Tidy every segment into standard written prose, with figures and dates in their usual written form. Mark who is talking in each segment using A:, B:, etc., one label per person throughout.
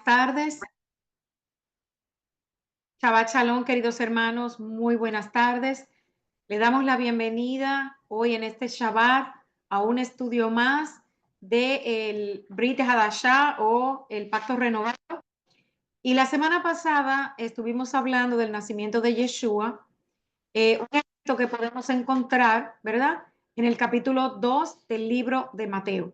A: Tardes. Shabbat Shalom, queridos hermanos, muy buenas tardes. Le damos la bienvenida hoy en este Shabbat a un estudio más del Brit Hadashah o el Pacto Renovado. Y la semana pasada estuvimos hablando del nacimiento de Yeshua, un evento que podemos encontrar, ¿verdad? En el capítulo 2 del libro de Mateo.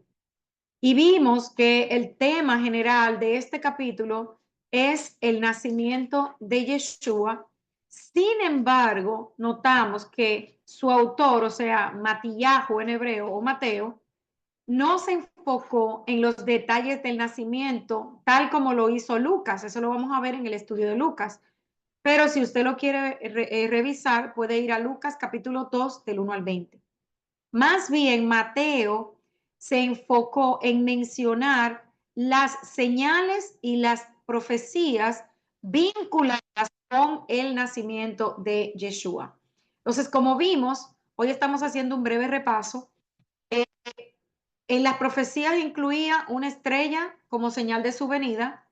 A: Y vimos que el tema general de este capítulo es el nacimiento de Yeshua. Sin embargo, notamos que su autor, o sea, Matillahu en hebreo o Mateo, no se enfocó en los detalles del nacimiento tal como lo hizo Lucas. Eso lo vamos a ver en el estudio de Lucas. Pero si usted lo quiere revisar, puede ir a Lucas capítulo 2 del 1 al 20. Más bien, Mateo se enfocó en mencionar las señales y las profecías vinculadas con el nacimiento de Yeshua. Entonces, como vimos, hoy estamos haciendo un breve repaso. En las profecías incluía una estrella como señal de su venida.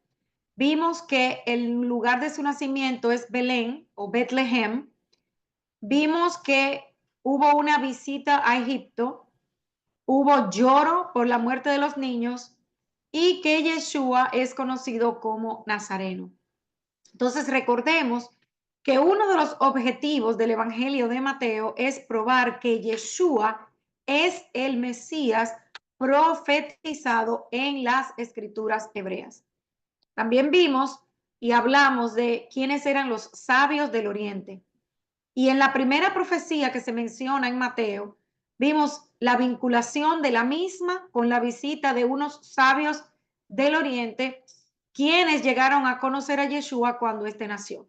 A: Vimos que el lugar de su nacimiento es Belén o Betlehem. Vimos que hubo una visita a Egipto. Hubo lloro por la muerte de los niños y que Yeshua es conocido como Nazareno. Entonces recordemos que uno de los objetivos del Evangelio de Mateo es probar que Yeshua es el Mesías profetizado en las escrituras hebreas. También vimos y hablamos de quiénes eran los sabios del Oriente. Y en la primera profecía que se menciona en Mateo, vimos la vinculación de la misma con la visita de unos sabios del Oriente, quienes llegaron a conocer a Yeshua cuando éste nació.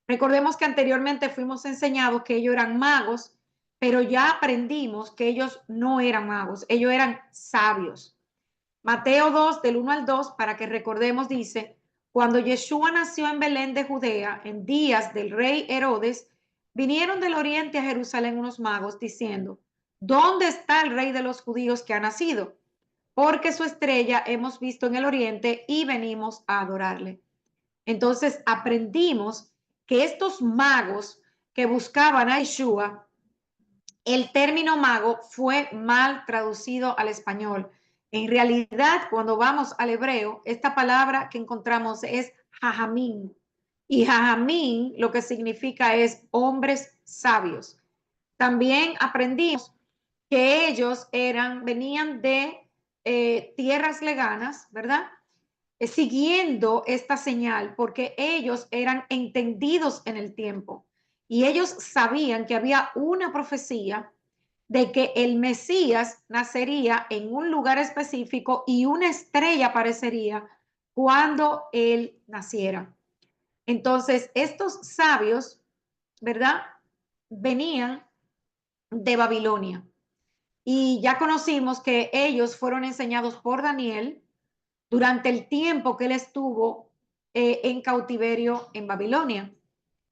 A: Recordemos que anteriormente fuimos enseñados que ellos eran magos, pero ya aprendimos que ellos no eran magos, ellos eran sabios. Mateo 2, del 1 al 2, para que recordemos, dice: cuando Yeshua nació en Belén de Judea, en días del rey Herodes, vinieron del oriente a Jerusalén unos magos diciendo: ¿dónde está el rey de los judíos que ha nacido? Porque su estrella hemos visto en el oriente y venimos a adorarle. Entonces aprendimos que estos magos que buscaban a Yeshua, el término mago fue mal traducido al español. En realidad, cuando vamos al hebreo, esta palabra que encontramos es jajamín. Y jajamín lo que significa es hombres sabios. También aprendimos que ellos venían de tierras lejanas, ¿verdad? Siguiendo esta señal, porque ellos eran entendidos en el tiempo y ellos sabían que había una profecía de que el Mesías nacería en un lugar específico y una estrella aparecería cuando él naciera. Entonces, estos sabios, ¿verdad? Venían de Babilonia y ya conocimos que ellos fueron enseñados por Daniel durante el tiempo que él estuvo en cautiverio en Babilonia.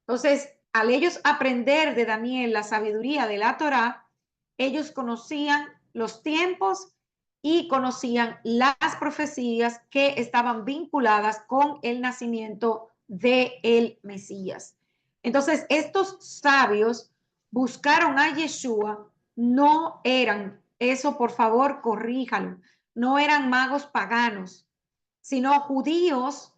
A: Entonces, al ellos aprender de Daniel la sabiduría de la Torá, ellos conocían los tiempos y conocían las profecías que estaban vinculadas con el nacimiento de el Mesías. Entonces, estos sabios buscaron a Yeshua, no eran, eso por favor corríjalo, no eran magos paganos, sino judíos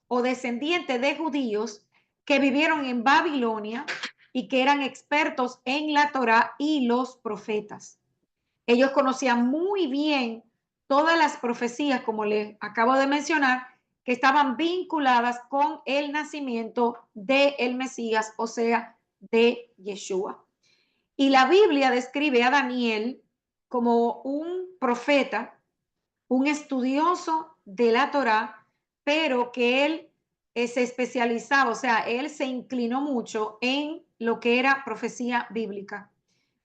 A: o descendientes de judíos que vivieron en Babilonia y que eran expertos en la Torá y los profetas. Ellos conocían muy bien todas las profecías, como les acabo de mencionar, que estaban vinculadas con el nacimiento del Mesías, o sea, de Yeshua. Y la Biblia describe a Daniel como un profeta, un estudioso de la Torá, pero que él se especializaba, o sea, él se inclinó mucho en lo que era profecía bíblica.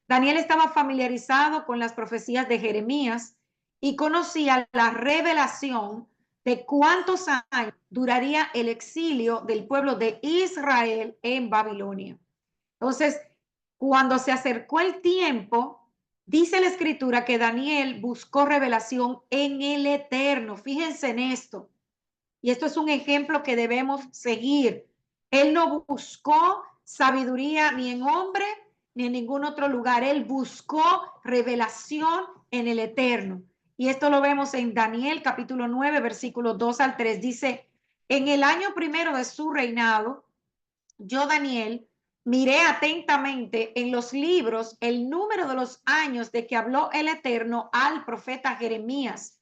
A: Daniel estaba familiarizado con las profecías de Jeremías y conocía la revelación de cuántos años duraría el exilio del pueblo de Israel en Babilonia. Entonces, cuando se acercó el tiempo, dice la escritura que Daniel buscó revelación en el Eterno. Fíjense en esto. Y esto es un ejemplo que debemos seguir. Él no buscó sabiduría ni en hombre ni en ningún otro lugar. Él buscó revelación en el Eterno. Y esto lo vemos en Daniel capítulo 9, versículos 2 al 3. Dice, en el año primero de su reinado, yo, Daniel, miré atentamente en los libros el número de los años de que habló el Eterno al profeta Jeremías,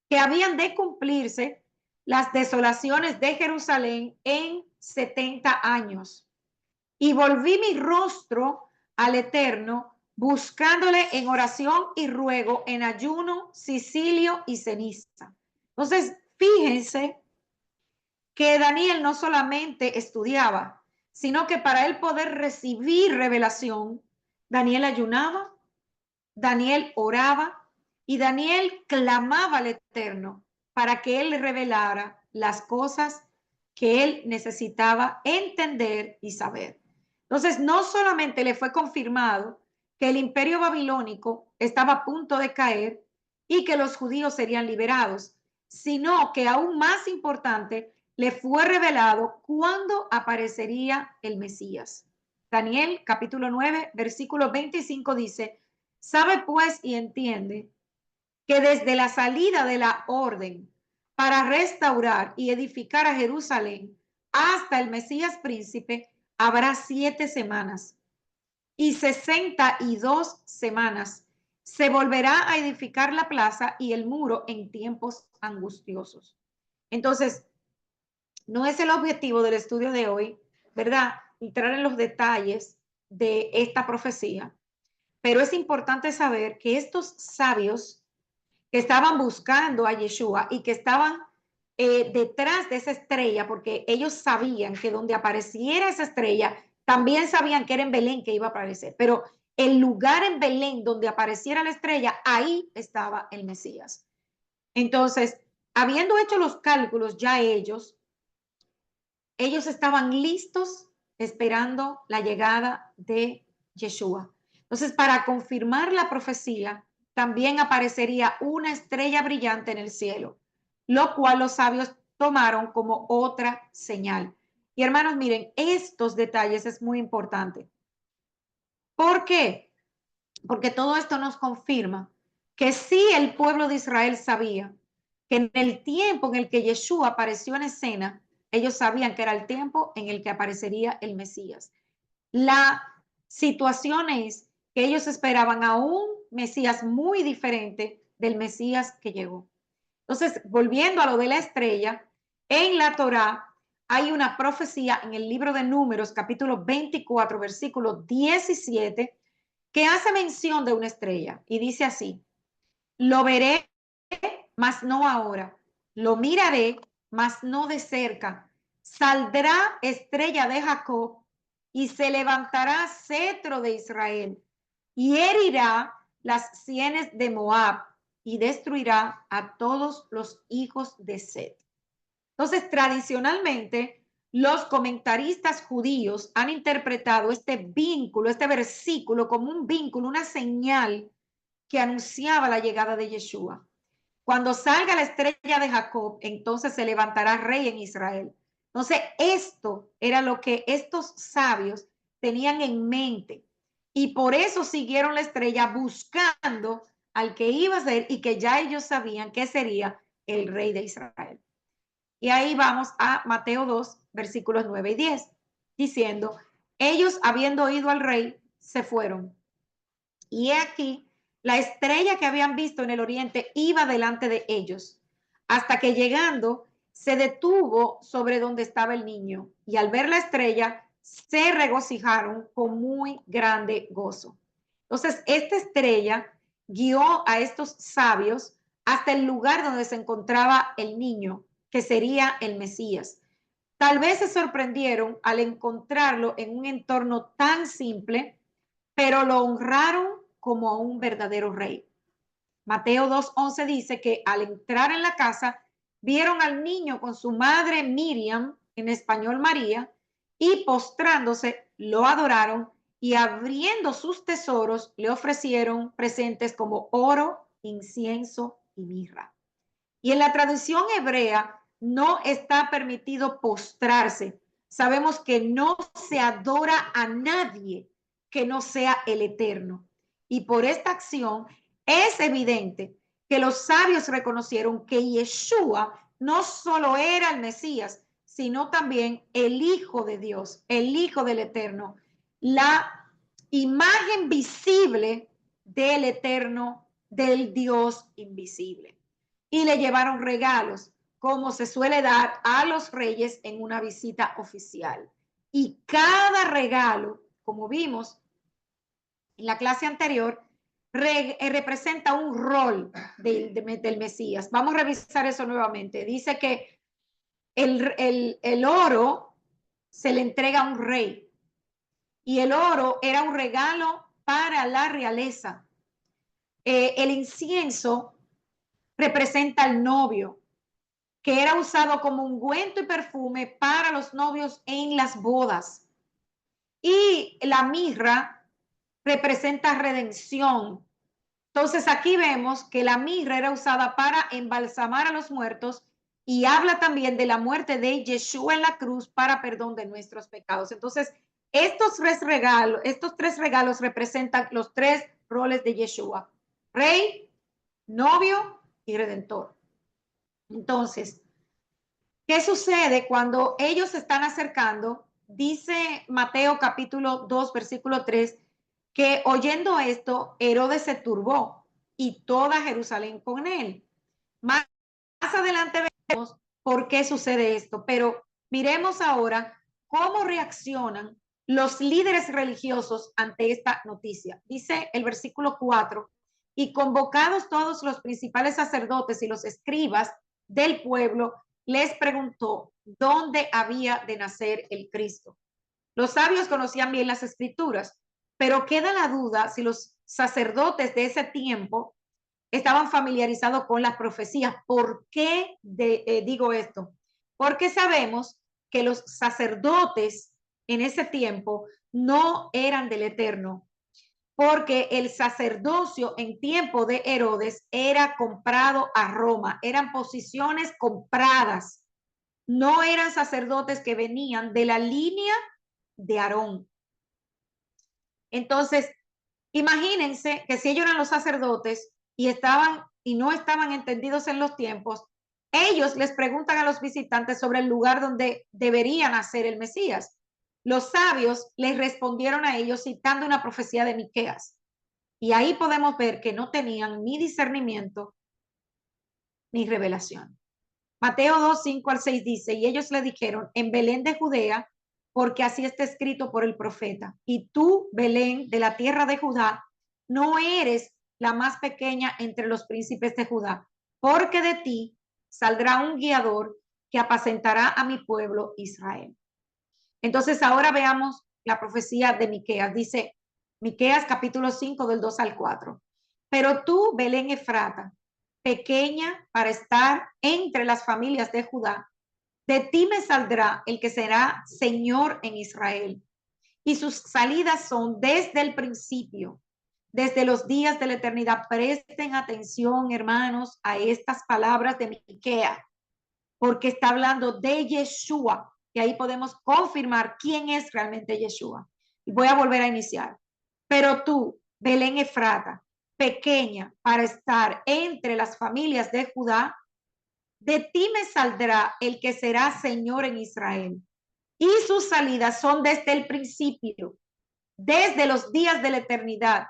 A: que habían de cumplirse las desolaciones de Jerusalén en 70 años. Y volví mi rostro al Eterno, buscándole en oración y ruego, en ayuno, sicilio y ceniza. Entonces, fíjense que Daniel no solamente estudiaba, sino que para él poder recibir revelación, Daniel ayunaba, Daniel oraba y Daniel clamaba al Eterno para que él le revelara las cosas que él necesitaba entender y saber. Entonces, no solamente le fue confirmado que el imperio babilónico estaba a punto de caer y que los judíos serían liberados, sino que aún más importante, le fue revelado cuándo aparecería el Mesías. Daniel capítulo 9, versículo 25 dice, sabe pues y entiende que desde la salida de la orden para restaurar y edificar a Jerusalén hasta el Mesías príncipe habrá 7 semanas y 62 semanas. Se volverá a edificar la plaza y el muro en tiempos angustiosos. Entonces, no es el objetivo del estudio de hoy, ¿verdad? Entrar en los detalles de esta profecía, pero es importante saber que estos sabios que estaban buscando a Yeshua y que estaban detrás de esa estrella, porque ellos sabían que donde apareciera esa estrella, también sabían que era en Belén que iba a aparecer, pero el lugar en Belén donde apareciera la estrella, ahí estaba el Mesías. Entonces, habiendo hecho los cálculos ya ellos estaban listos esperando la llegada de Yeshua. Entonces, para confirmar la profecía, también aparecería una estrella brillante en el cielo, lo cual los sabios tomaron como otra señal. Y hermanos, miren, estos detalles es muy importante. ¿Por qué? Porque todo esto nos confirma que sí el pueblo de Israel sabía que en el tiempo en el que Yeshua apareció en escena, ellos sabían que era el tiempo en el que aparecería el Mesías. La situación es que ellos esperaban a un Mesías muy diferente del Mesías que llegó. Entonces, volviendo a lo de la estrella, en la Torá hay una profecía en el libro de Números, capítulo 24, versículo 17, que hace mención de una estrella y dice así, lo veré, mas no ahora, lo miraré, mas no de cerca, saldrá estrella de Jacob y se levantará cetro de Israel y herirá las sienes de Moab y destruirá a todos los hijos de Set. Entonces, tradicionalmente, los comentaristas judíos han interpretado este vínculo, este versículo, como un vínculo, una señal que anunciaba la llegada de Yeshua. Cuando salga la estrella de Jacob, entonces se levantará rey en Israel. Entonces, esto era lo que estos sabios tenían en mente. Y por eso siguieron la estrella buscando al que iba a ser y que ya ellos sabían que sería el rey de Israel. Y ahí vamos a Mateo 2, versículos 9 y 10, diciendo, ellos habiendo oído al rey, se fueron. Y he aquí, la estrella que habían visto en el oriente iba delante de ellos, hasta que llegando, se detuvo sobre donde estaba el niño. Y al ver la estrella, se regocijaron con muy grande gozo. Entonces, esta estrella guió a estos sabios hasta el lugar donde se encontraba el niño, que sería el Mesías. Tal vez se sorprendieron al encontrarlo en un entorno tan simple, pero lo honraron como a un verdadero rey. Mateo 2:11 dice que al entrar en la casa, vieron al niño con su madre Miriam, en español María, y postrándose, lo adoraron y abriendo sus tesoros, le ofrecieron presentes como oro, incienso y mirra. Y en la traducción hebrea no está permitido postrarse. Sabemos que no se adora a nadie que no sea el Eterno. Y por esta acción es evidente que los sabios reconocieron que Yeshua no solo era el Mesías, sino también el Hijo de Dios, el Hijo del Eterno, la imagen visible del Eterno, del Dios invisible. Y le llevaron regalos, como se suele dar a los reyes en una visita oficial. Y cada regalo, como vimos en la clase anterior, representa un rol del Mesías. Vamos a revisar eso nuevamente. Dice que el oro se le entrega a un rey y el oro era un regalo para la realeza. El incienso representa al novio, que era usado como ungüento y perfume para los novios en las bodas. Y la mirra representa redención. Entonces aquí vemos que la mirra era usada para embalsamar a los muertos y habla también de la muerte de Yeshua en la cruz para perdón de nuestros pecados. Entonces, estos tres regalos representan los tres roles de Yeshua: rey, novio y redentor. Entonces, ¿qué sucede cuando ellos se están acercando? Dice Mateo capítulo 2, versículo 3, que oyendo esto, Herodes se turbó y toda Jerusalén con él. Más adelante veremos por qué sucede esto, pero miremos ahora cómo reaccionan los líderes religiosos ante esta noticia. Dice el versículo 4, y convocados todos los principales sacerdotes y los escribas del pueblo, les preguntó dónde había de nacer el Cristo. Los sabios conocían bien las escrituras, pero queda la duda si los sacerdotes de ese tiempo estaban familiarizados con las profecías. ¿Por qué digo esto? Porque sabemos que los sacerdotes en ese tiempo no eran del Eterno, porque el sacerdocio en tiempo de Herodes era comprado a Roma, eran posiciones compradas, no eran sacerdotes que venían de la línea de Aarón. Entonces, imagínense que si ellos eran los sacerdotes y no estaban entendidos en los tiempos, ellos les preguntan a los visitantes sobre el lugar donde deberían nacer el Mesías. Los sabios les respondieron a ellos citando una profecía de Miqueas. Y ahí podemos ver que no tenían ni discernimiento ni revelación. Mateo 2, 5 al 6 dice, y ellos le dijeron, en Belén de Judea, porque así está escrito por el profeta. Y tú, Belén, de la tierra de Judá, no eres la más pequeña entre los príncipes de Judá, porque de ti saldrá un guiador que apacentará a mi pueblo Israel. Entonces ahora veamos la profecía de Miqueas. Dice Miqueas capítulo 5 del 2 al 4. Pero tú, Belén Efrata, pequeña para estar entre las familias de Judá, de ti me saldrá el que será Señor en Israel. Y sus salidas son desde el principio, desde los días de la eternidad. Presten atención, hermanos, a estas palabras de Miqueas, porque está hablando de Yeshua, y ahí podemos confirmar quién es realmente Yeshua. Y voy a volver a iniciar. Pero tú, Belén Efrata, pequeña para estar entre las familias de Judá, de ti me saldrá el que será Señor en Israel. Y sus salidas son desde el principio, desde los días de la eternidad,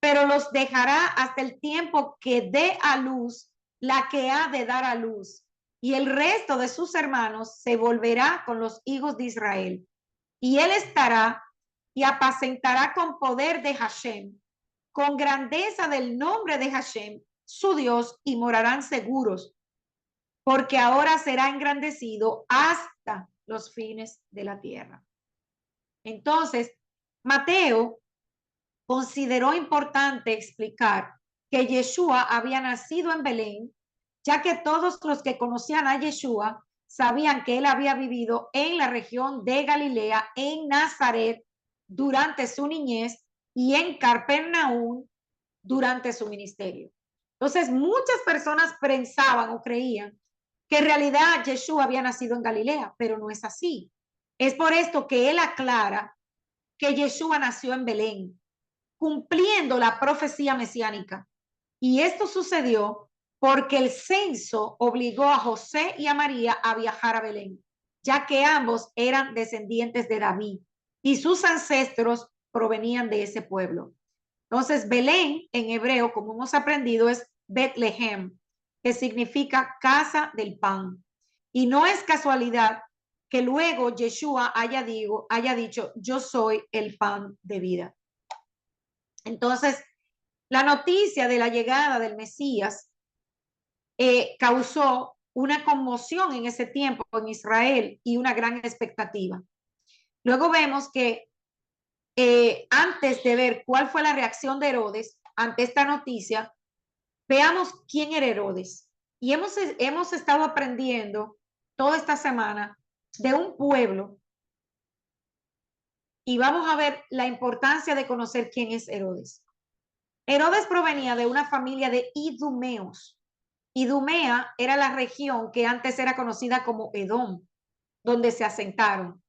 A: pero los dejará hasta el tiempo que dé a luz la que ha de dar a luz. Y el resto de sus hermanos se volverá con los hijos de Israel. Y él estará y apacentará con poder de Hashem, con grandeza del nombre de Hashem, su Dios, y morarán seguros, porque ahora será engrandecido hasta los fines de la tierra. Entonces, Mateo consideró importante explicar que Yeshua había nacido en Belén, ya que todos los que conocían a Yeshua sabían que él había vivido en la región de Galilea, en Nazaret, durante su niñez y en Capernaum durante su ministerio. Entonces, muchas personas pensaban o creían que en realidad Yeshua había nacido en Galilea, pero no es así. Es por esto que él aclara que Yeshua nació en Belén, cumpliendo la profecía mesiánica. Y esto sucedió porque el censo obligó a José y a María a viajar a Belén, ya que ambos eran descendientes de David y sus ancestros provenían de ese pueblo. Entonces, Belén en hebreo, como hemos aprendido, es Betlehem, que significa casa del pan. Y no es casualidad que luego Yeshua haya dicho, yo soy el pan de vida. Entonces, la noticia de la llegada del Mesías causó una conmoción en ese tiempo en Israel y una gran expectativa. Luego vemos que antes de ver cuál fue la reacción de Herodes ante esta noticia, veamos quién era Herodes. Y hemos estado aprendiendo toda esta semana de un pueblo y vamos a ver la importancia de conocer quién es Herodes. Herodes provenía de una familia de idumeos. Idumea era la región que antes era conocida como Edom, donde se asentaron.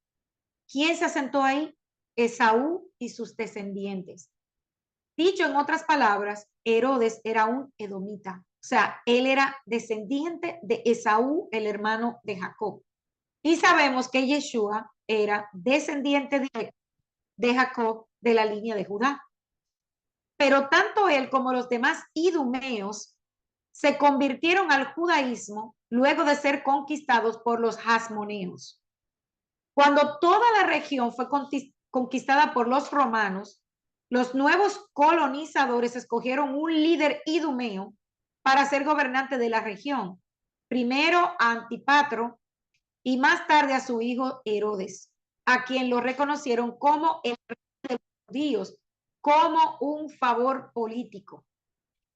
A: ¿Quién se asentó ahí? Esaú y sus descendientes. Dicho en otras palabras, Herodes era un edomita, o sea, él era descendiente de Esaú, el hermano de Jacob. Y sabemos que Yeshua era descendiente de Jacob de la línea de Judá. Pero tanto él como los demás idumeos se convirtieron al judaísmo luego de ser conquistados por los hasmoneos. Cuando toda la región fue conquistada por los romanos, los nuevos colonizadores escogieron un líder idumeo para ser gobernante de la región. Primero a Antipatro y más tarde a su hijo Herodes, a quien lo reconocieron como el rey de los judíos, como un favor político.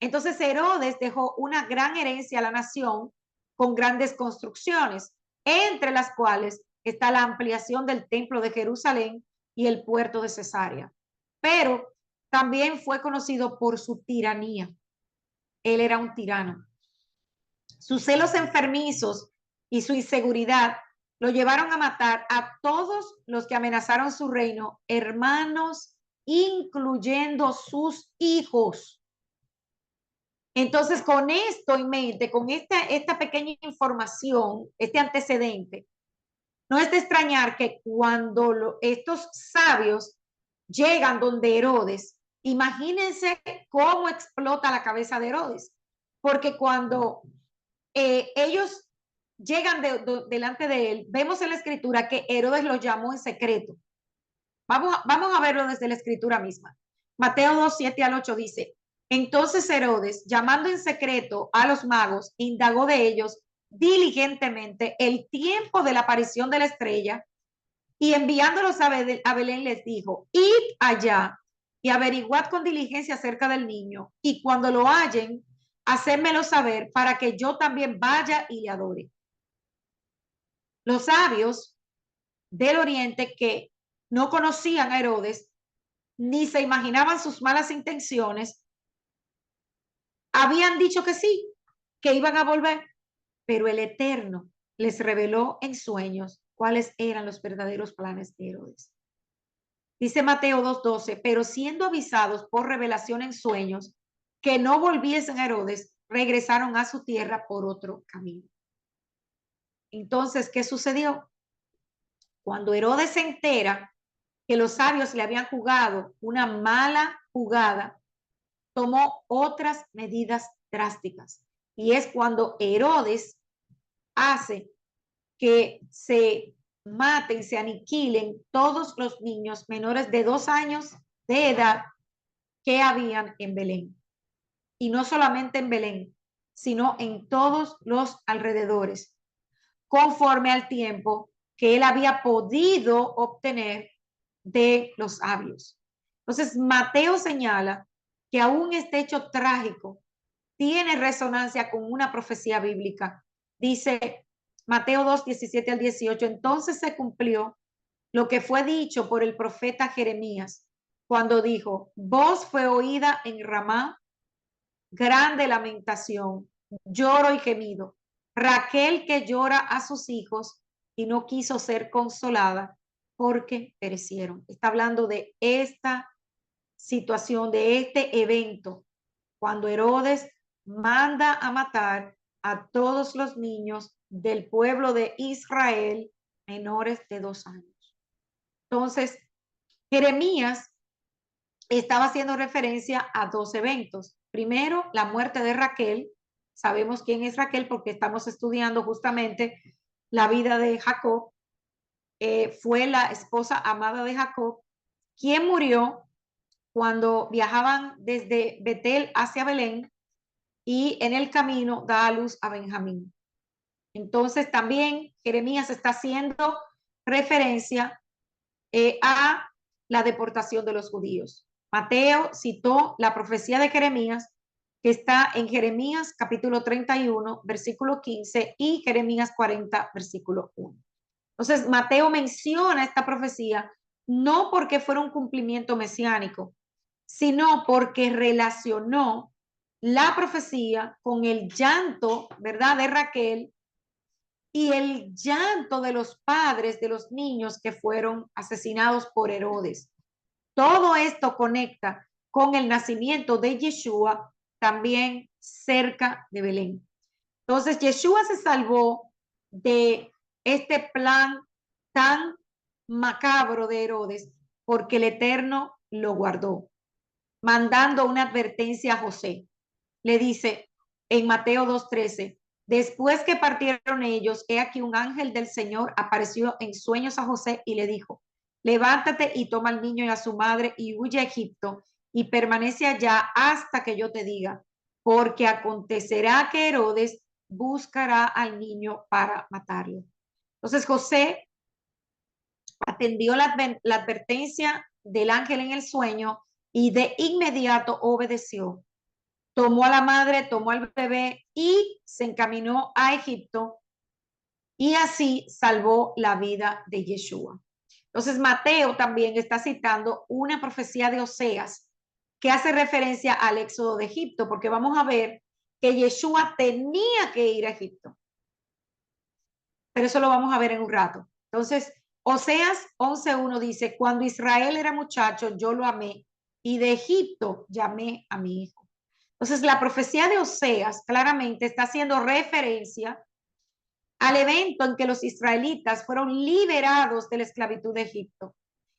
A: Entonces Herodes dejó una gran herencia a la nación con grandes construcciones, entre las cuales está la ampliación del templo de Jerusalén y el puerto de Cesarea. Pero también fue conocido por su tiranía. Él era un tirano. Sus celos enfermizos y su inseguridad lo llevaron a matar a todos los que amenazaron su reino, hermanos, incluyendo sus hijos. Entonces, con esto en mente, con esta pequeña información, este antecedente, no es de extrañar que cuando estos sabios llegan donde Herodes, imagínense cómo explota la cabeza de Herodes, porque cuando ellos llegan delante de él, vemos en la escritura que Herodes los llamó en secreto. Vamos a verlo desde la escritura misma. Mateo 2, 7 al 8 dice, entonces Herodes, llamando en secreto a los magos, indagó de ellos diligentemente el tiempo de la aparición de la estrella y enviándolos a Belén les dijo, id allá y averiguad con diligencia acerca del niño y cuando lo hallen, hacérmelo saber para que yo también vaya y le adore. Los sabios del oriente que no conocían a Herodes ni se imaginaban sus malas intenciones, habían dicho que sí, que iban a volver, pero el Eterno les reveló en sueños cuáles eran los verdaderos planes de Herodes. Dice Mateo 2:12, pero siendo avisados por revelación en sueños que no volviesen a Herodes, regresaron a su tierra por otro camino. Entonces, ¿qué sucedió? Cuando Herodes se entera que los sabios le habían jugado una mala jugada, tomó otras medidas drásticas. Y es cuando Herodes hace que se maten, se aniquilen todos los niños menores de 2 años de edad que habían en Belén. Y no solamente en Belén, sino en todos los alrededores, conforme al tiempo que él había podido obtener de los sabios. Entonces, Mateo señala que aún este hecho trágico tiene resonancia con una profecía bíblica. Dice Mateo 2, 17 al 18, entonces se cumplió lo que fue dicho por el profeta Jeremías, cuando dijo, voz fue oída en Ramá, grande lamentación, lloro y gemido, Raquel que llora a sus hijos y no quiso ser consolada porque perecieron. Está hablando de esta situación, de este evento, cuando Herodes manda a matar a todos los niños del pueblo de Israel menores de 2 años. Entonces, Jeremías estaba haciendo referencia a 2 eventos. Primero, la muerte de Raquel. Sabemos quién es Raquel porque estamos estudiando justamente la vida de Jacob. Fue la esposa amada de Jacob, quien murió cuando viajaban desde Betel hacia Belén y en el camino da a luz a Benjamín. Entonces también Jeremías está haciendo referencia a la deportación de los judíos. Mateo citó la profecía de Jeremías que está en Jeremías capítulo 31, versículo 15 y Jeremías 40, versículo 1. Entonces Mateo menciona esta profecía no porque fuera un cumplimiento mesiánico, sino porque relacionó la profecía con el llanto, ¿verdad?, de Raquel y el llanto de los padres de los niños que fueron asesinados por Herodes. Todo esto conecta con el nacimiento de Yeshua también cerca de Belén. Entonces, Yeshua se salvó de este plan tan macabro de Herodes porque el Eterno lo guardó, mandando una advertencia a José. Le dice en Mateo 2:13, después que partieron ellos, he aquí un ángel del Señor apareció en sueños a José y le dijo, levántate y toma al niño y a su madre y huye a Egipto y permanece allá hasta que yo te diga, porque acontecerá que Herodes buscará al niño para matarlo. Entonces José atendió la advertencia del ángel en el sueño y de inmediato obedeció. Tomó a la madre, tomó al bebé y se encaminó a Egipto y así salvó la vida de Yeshua. Entonces Mateo también está citando una profecía de Oseas que hace referencia al éxodo de Egipto, porque vamos a ver que Yeshua tenía que ir a Egipto. Pero eso lo vamos a ver en un rato. Entonces, Oseas 11:1 dice, cuando Israel era muchacho, yo lo amé y de Egipto llamé a mi hijo. Entonces, la profecía de Oseas claramente está haciendo referencia al evento en que los israelitas fueron liberados de la esclavitud de Egipto.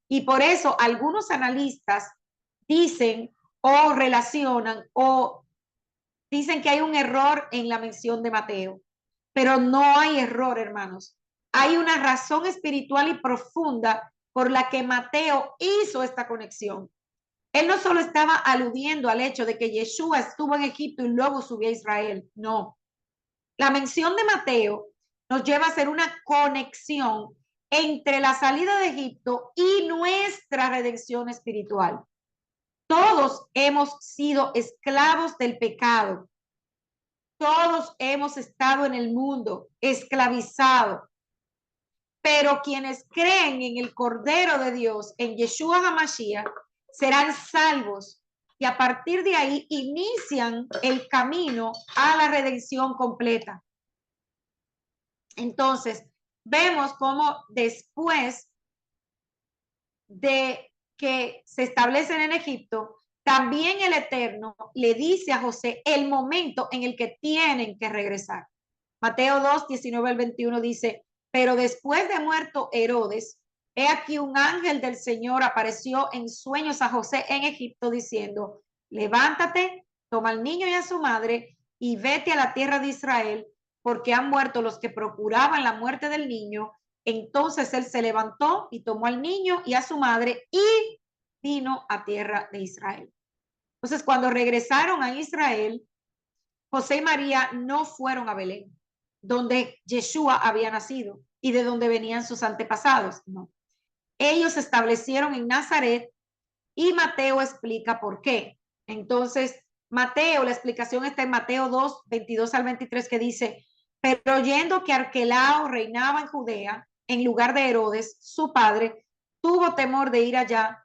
A: Y por eso algunos analistas dicen o relacionan o dicen que hay un error en la mención de Mateo, pero no hay error, hermanos. Hay una razón espiritual y profunda por la que Mateo hizo esta conexión. Él no solo estaba aludiendo al hecho de que Yeshua estuvo en Egipto y luego subió a Israel, no. La mención de Mateo nos lleva a hacer una conexión entre la salida de Egipto y nuestra redención espiritual. Todos hemos sido esclavos del pecado. Todos hemos estado en el mundo esclavizados. Pero quienes creen en el Cordero de Dios, en Yeshua HaMashiach, serán salvos y a partir de ahí inician el camino a la redención completa. Entonces, vemos cómo después de que se establecen en Egipto, también el Eterno le dice a José el momento en el que tienen que regresar. Mateo 2:19-21 dice, pero después de muerto Herodes, he aquí un ángel del Señor apareció en sueños a José en Egipto diciendo, levántate, toma al niño y a su madre y vete a la tierra de Israel, porque han muerto los que procuraban la muerte del niño. Entonces él se levantó y tomó al niño y a su madre y vino a tierra de Israel. Entonces cuando regresaron a Israel, José y María no fueron a Belén, donde Yeshua había nacido y de donde venían sus antepasados. No. Ellos se establecieron en Nazaret y Mateo explica por qué. Entonces, Mateo, la explicación está en Mateo 2:22-23, que dice, pero oyendo que Arquelao reinaba en Judea, en lugar de Herodes, su padre, tuvo temor de ir allá,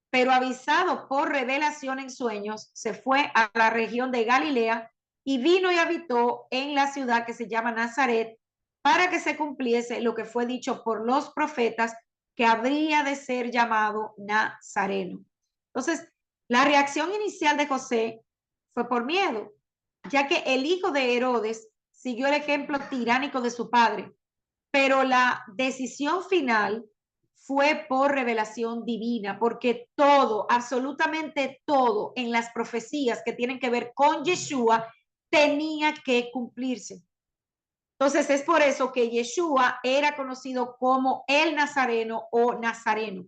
A: pero avisado por revelación en sueños, se fue a la región de Galilea y vino y habitó en la ciudad que se llama Nazaret para que se cumpliese lo que fue dicho por los profetas, que habría de ser llamado Nazareno. Entonces, la reacción inicial de José fue por miedo, ya que el hijo de Herodes siguió el ejemplo tiránico de su padre, pero la decisión final fue por revelación divina, porque todo, absolutamente todo en las profecías que tienen que ver con Yeshua tenía que cumplirse. Entonces es por eso que Yeshua era conocido como el Nazareno o Nazareno.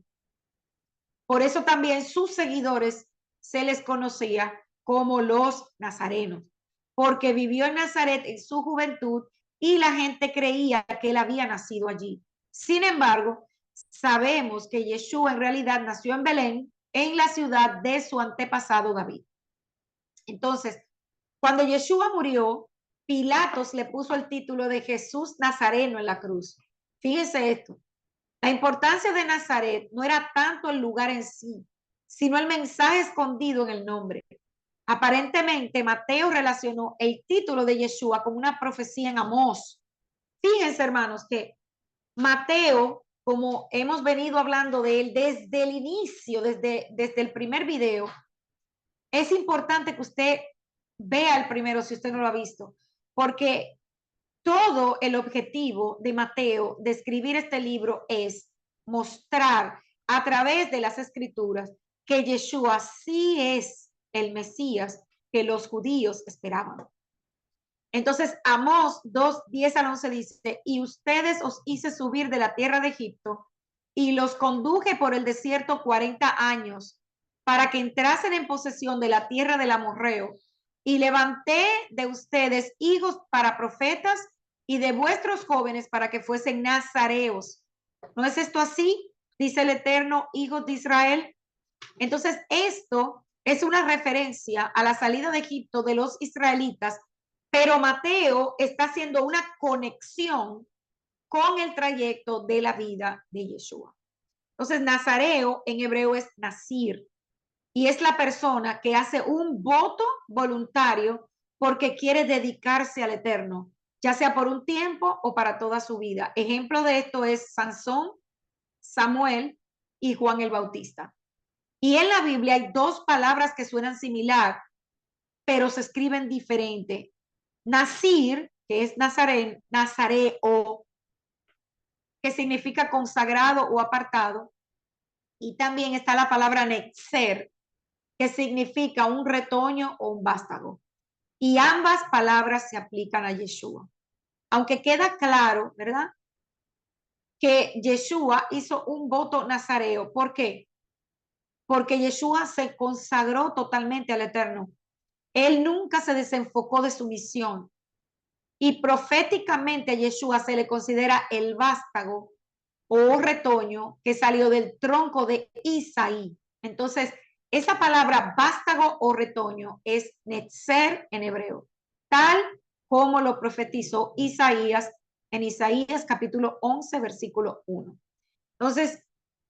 A: Por eso también sus seguidores se les conocía como los nazarenos, porque vivió en Nazaret en su juventud y la gente creía que él había nacido allí. Sin embargo, sabemos que Yeshua en realidad nació en Belén, en la ciudad de su antepasado David. Entonces, cuando Yeshua murió, Pilatos le puso el título de Jesús Nazareno en la cruz. Fíjense esto. La importancia de Nazaret no era tanto el lugar en sí, sino el mensaje escondido en el nombre. Aparentemente, Mateo relacionó el título de Yeshua con una profecía en Amós. Fíjense, hermanos, que Mateo, como hemos venido hablando de él desde el inicio, desde el primer video, es importante que usted vea el primero si usted no lo ha visto, porque todo el objetivo de Mateo de escribir este libro es mostrar a través de las escrituras que Yeshua sí es el Mesías que los judíos esperaban. Entonces, Amós 2, 10 al 11 dice, y ustedes os hice subir de la tierra de Egipto y los conduje por el desierto 40 años para que entrasen en posesión de la tierra del amorreo, y levanté de ustedes hijos para profetas y de vuestros jóvenes para que fuesen nazareos. ¿No es esto así? Dice el Eterno, hijos de Israel. Entonces, esto es una referencia a la salida de Egipto de los israelitas, pero Mateo está haciendo una conexión con el trayecto de la vida de Yeshua. Entonces, Nazareo en hebreo es Nazir, y es la persona que hace un voto voluntario porque quiere dedicarse al Eterno, ya sea por un tiempo o para toda su vida. Ejemplo de esto es Sansón, Samuel y Juan el Bautista. Y en la Biblia hay dos palabras que suenan similar, pero se escriben diferente. Nazir, que es Nazareo, que significa consagrado o apartado. Y también está la palabra Netzer, que significa un retoño o un vástago. Y ambas palabras se aplican a Yeshua. Aunque queda claro, ¿verdad?, que Yeshua hizo un voto nazareo. ¿Por qué? Porque Yeshua se consagró totalmente al Eterno. Él nunca se desenfocó de su misión. Y proféticamente a Yeshua se le considera el vástago o retoño que salió del tronco de Isaí. Entonces, esa palabra vástago o retoño es netzer en hebreo, tal como lo profetizó Isaías en Isaías capítulo 11, versículo 1. Entonces,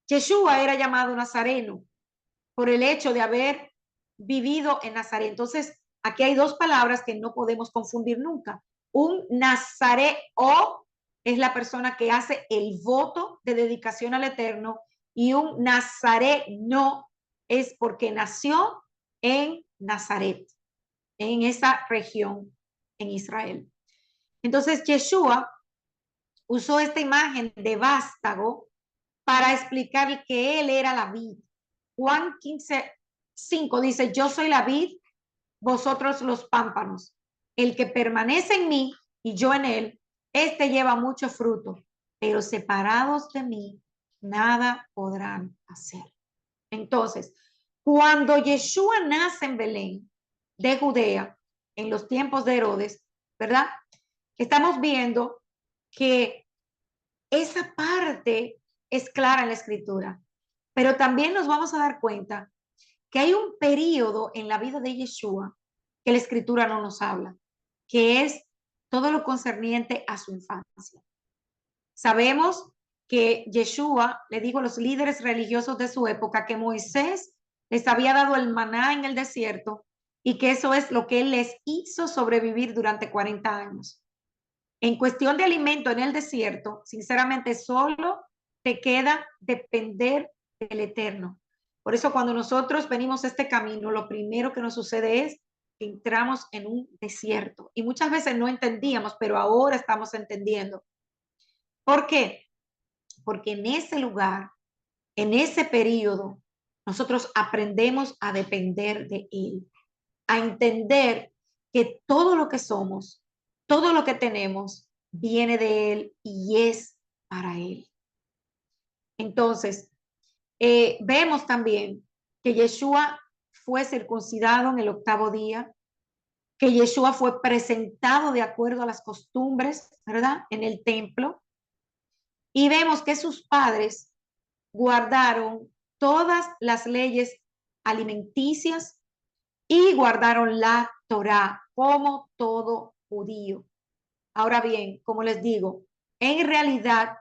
A: Yeshua era llamado Nazareno por el hecho de haber vivido en Nazaret. Entonces, aquí hay dos palabras que no podemos confundir nunca. Un nazareo es la persona que hace el voto de dedicación al Eterno, y un nazareno es porque nació en Nazaret, en esa región en Israel. Entonces, Yeshua usó esta imagen de vástago para explicar que él era la vid. Juan 15:5 dice, yo soy la vid, vosotros los pámpanos. El que permanece en mí y yo en él, este lleva mucho fruto, pero separados de mí, nada podrán hacer. Entonces, cuando Yeshua nace en Belén de Judea, en los tiempos de Herodes, ¿verdad? Estamos viendo que esa parte es clara en la escritura, pero también nos vamos a dar cuenta que hay un periodo en la vida de Yeshua que la escritura no nos habla, que es todo lo concerniente a su infancia. Sabemos que Yeshua le dijo a los líderes religiosos de su época que Moisés les había dado el maná en el desierto y que eso es lo que Él les hizo sobrevivir durante 40 años. En cuestión de alimento en el desierto, sinceramente, solo te queda depender del Eterno. Por eso cuando nosotros venimos a este camino, lo primero que nos sucede es que entramos en un desierto. Y muchas veces no entendíamos, pero ahora estamos entendiendo. ¿Por qué? Porque en ese lugar, en ese periodo, nosotros aprendemos a depender de Él, a entender que todo lo que somos, todo lo que tenemos, viene de Él y es para Él. Entonces, vemos también que Yeshua fue circuncidado en el 8º día, que Yeshua fue presentado de acuerdo a las costumbres, ¿verdad? En el templo. Y vemos que sus padres guardaron todas las leyes alimenticias y guardaron la Torá como todo judío. Ahora bien, como les digo, en realidad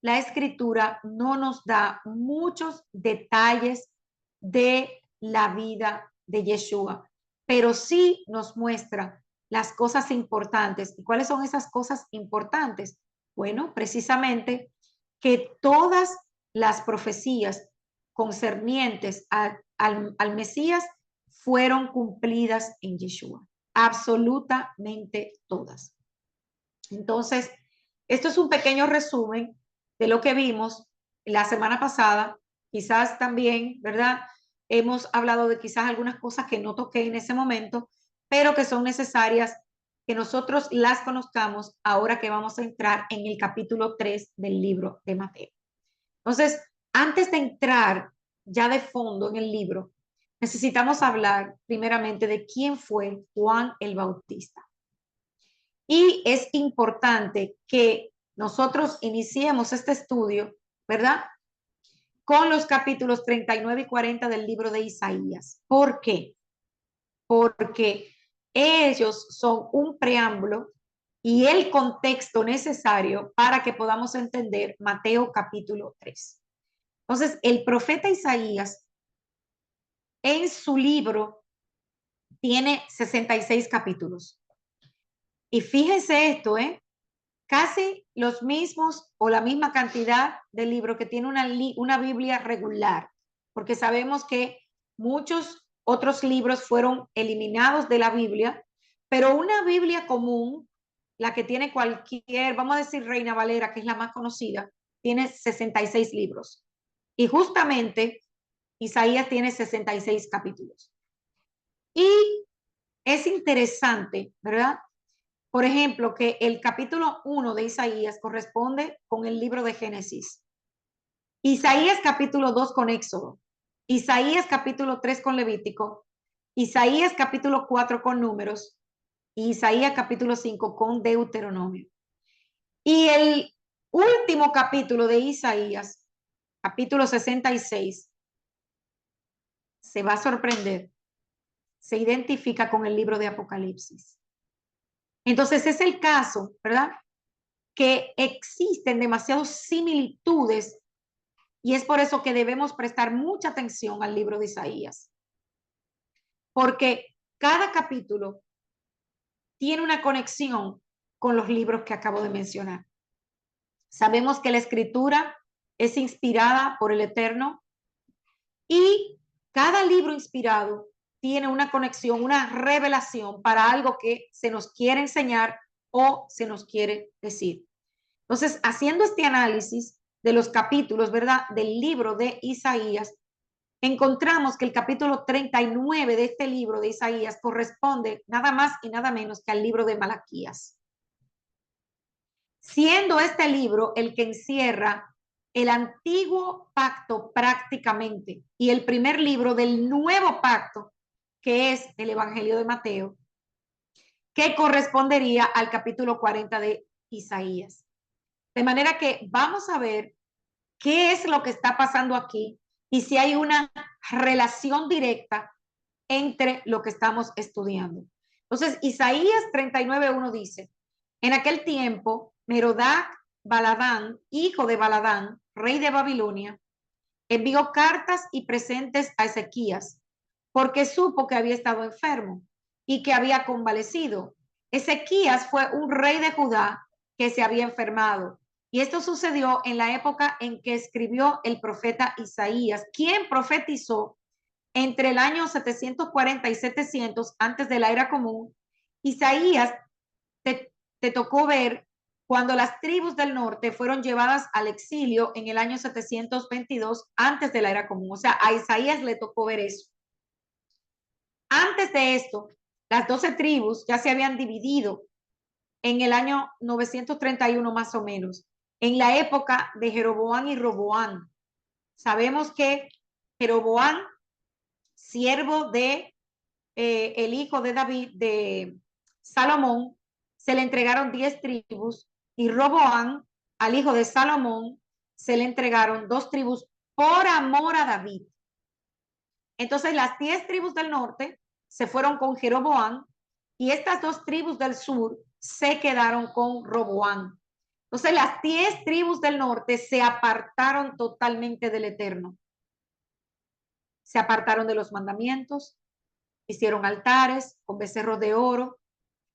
A: la escritura no nos da muchos detalles de la vida de Yeshua, pero sí nos muestra las cosas importantes. ¿Y cuáles son esas cosas importantes? Bueno, precisamente que todas las profecías concernientes al Mesías fueron cumplidas en Yeshua, absolutamente todas. Entonces, esto es un pequeño resumen de lo que vimos la semana pasada. Quizás también, ¿verdad? Hemos hablado de quizás algunas cosas que no toqué en ese momento, pero que son necesarias que nosotros las conozcamos ahora que vamos a entrar en el capítulo 3 del libro de Mateo. Entonces, antes de entrar ya de fondo en el libro, necesitamos hablar primeramente de quién fue Juan el Bautista. Y es importante que nosotros iniciemos este estudio, ¿verdad? Con los capítulos 39 y 40 del libro de Isaías. ¿Por qué? Porque ellos son un preámbulo y el contexto necesario para que podamos entender Mateo capítulo 3. Entonces, el profeta Isaías en su libro tiene 66 capítulos. Y fíjense esto, casi los mismos o la misma cantidad de libros que tiene una Biblia regular, porque sabemos que muchos otros libros fueron eliminados de la Biblia, pero una Biblia común, la que tiene cualquier, vamos a decir Reina Valera, que es la más conocida, tiene 66 libros. Y justamente Isaías tiene 66 capítulos. Y es interesante, ¿verdad? Por ejemplo, que el capítulo 1 de Isaías corresponde con el libro de Génesis. Isaías capítulo 2 con Éxodo. Isaías capítulo 3 con Levítico. Isaías capítulo 4 con Números. Y Isaías capítulo 5 con Deuteronomio. Y el último capítulo de Isaías, capítulo 66, se va a sorprender. Se identifica con el libro de Apocalipsis. Entonces es el caso, ¿verdad? Que existen demasiadas similitudes y es por eso que debemos prestar mucha atención al libro de Isaías. Porque cada capítulo tiene una conexión con los libros que acabo de mencionar. Sabemos que la escritura es inspirada por el Eterno y cada libro inspirado tiene una conexión, una revelación para algo que se nos quiere enseñar o se nos quiere decir. Entonces, haciendo este análisis de los capítulos, ¿verdad?, del libro de Isaías, encontramos que el capítulo 39 de este libro de Isaías corresponde nada más y nada menos que al libro de Malaquías. Siendo este libro el que encierra el antiguo pacto prácticamente y el primer libro del nuevo pacto, que es el Evangelio de Mateo, que correspondería al capítulo 40 de Isaías. De manera que vamos a ver qué es lo que está pasando aquí y si hay una relación directa entre lo que estamos estudiando. Entonces, Isaías 39:1 dice, en aquel tiempo, Merodac Baladán, hijo de Baladán, rey de Babilonia, envió cartas y presentes a Ezequías porque supo que había estado enfermo y que había convalecido. Ezequías fue un rey de Judá que se había enfermado. Y esto sucedió en la época en que escribió el profeta Isaías, quien profetizó entre el año 740 y 700 antes de la era común. Isaías te tocó ver cuando las tribus del norte fueron llevadas al exilio en el año 722 antes de la era común. O sea, a Isaías le tocó ver eso. Antes de esto, las 12 tribus ya se habían dividido en el año 931 más o menos, en la época de Jeroboam y Roboam. Sabemos que Jeroboam, siervo de el hijo de David, de Salomón, se le entregaron 10 tribus y Roboam, al hijo de Salomón, se le entregaron 2 tribus por amor a David. Entonces las 10 tribus del norte se fueron con Jeroboam y estas 2 tribus del sur se quedaron con Roboam. Entonces las 10 tribus del norte se apartaron totalmente del Eterno. Se apartaron de los mandamientos, hicieron altares con becerros de oro,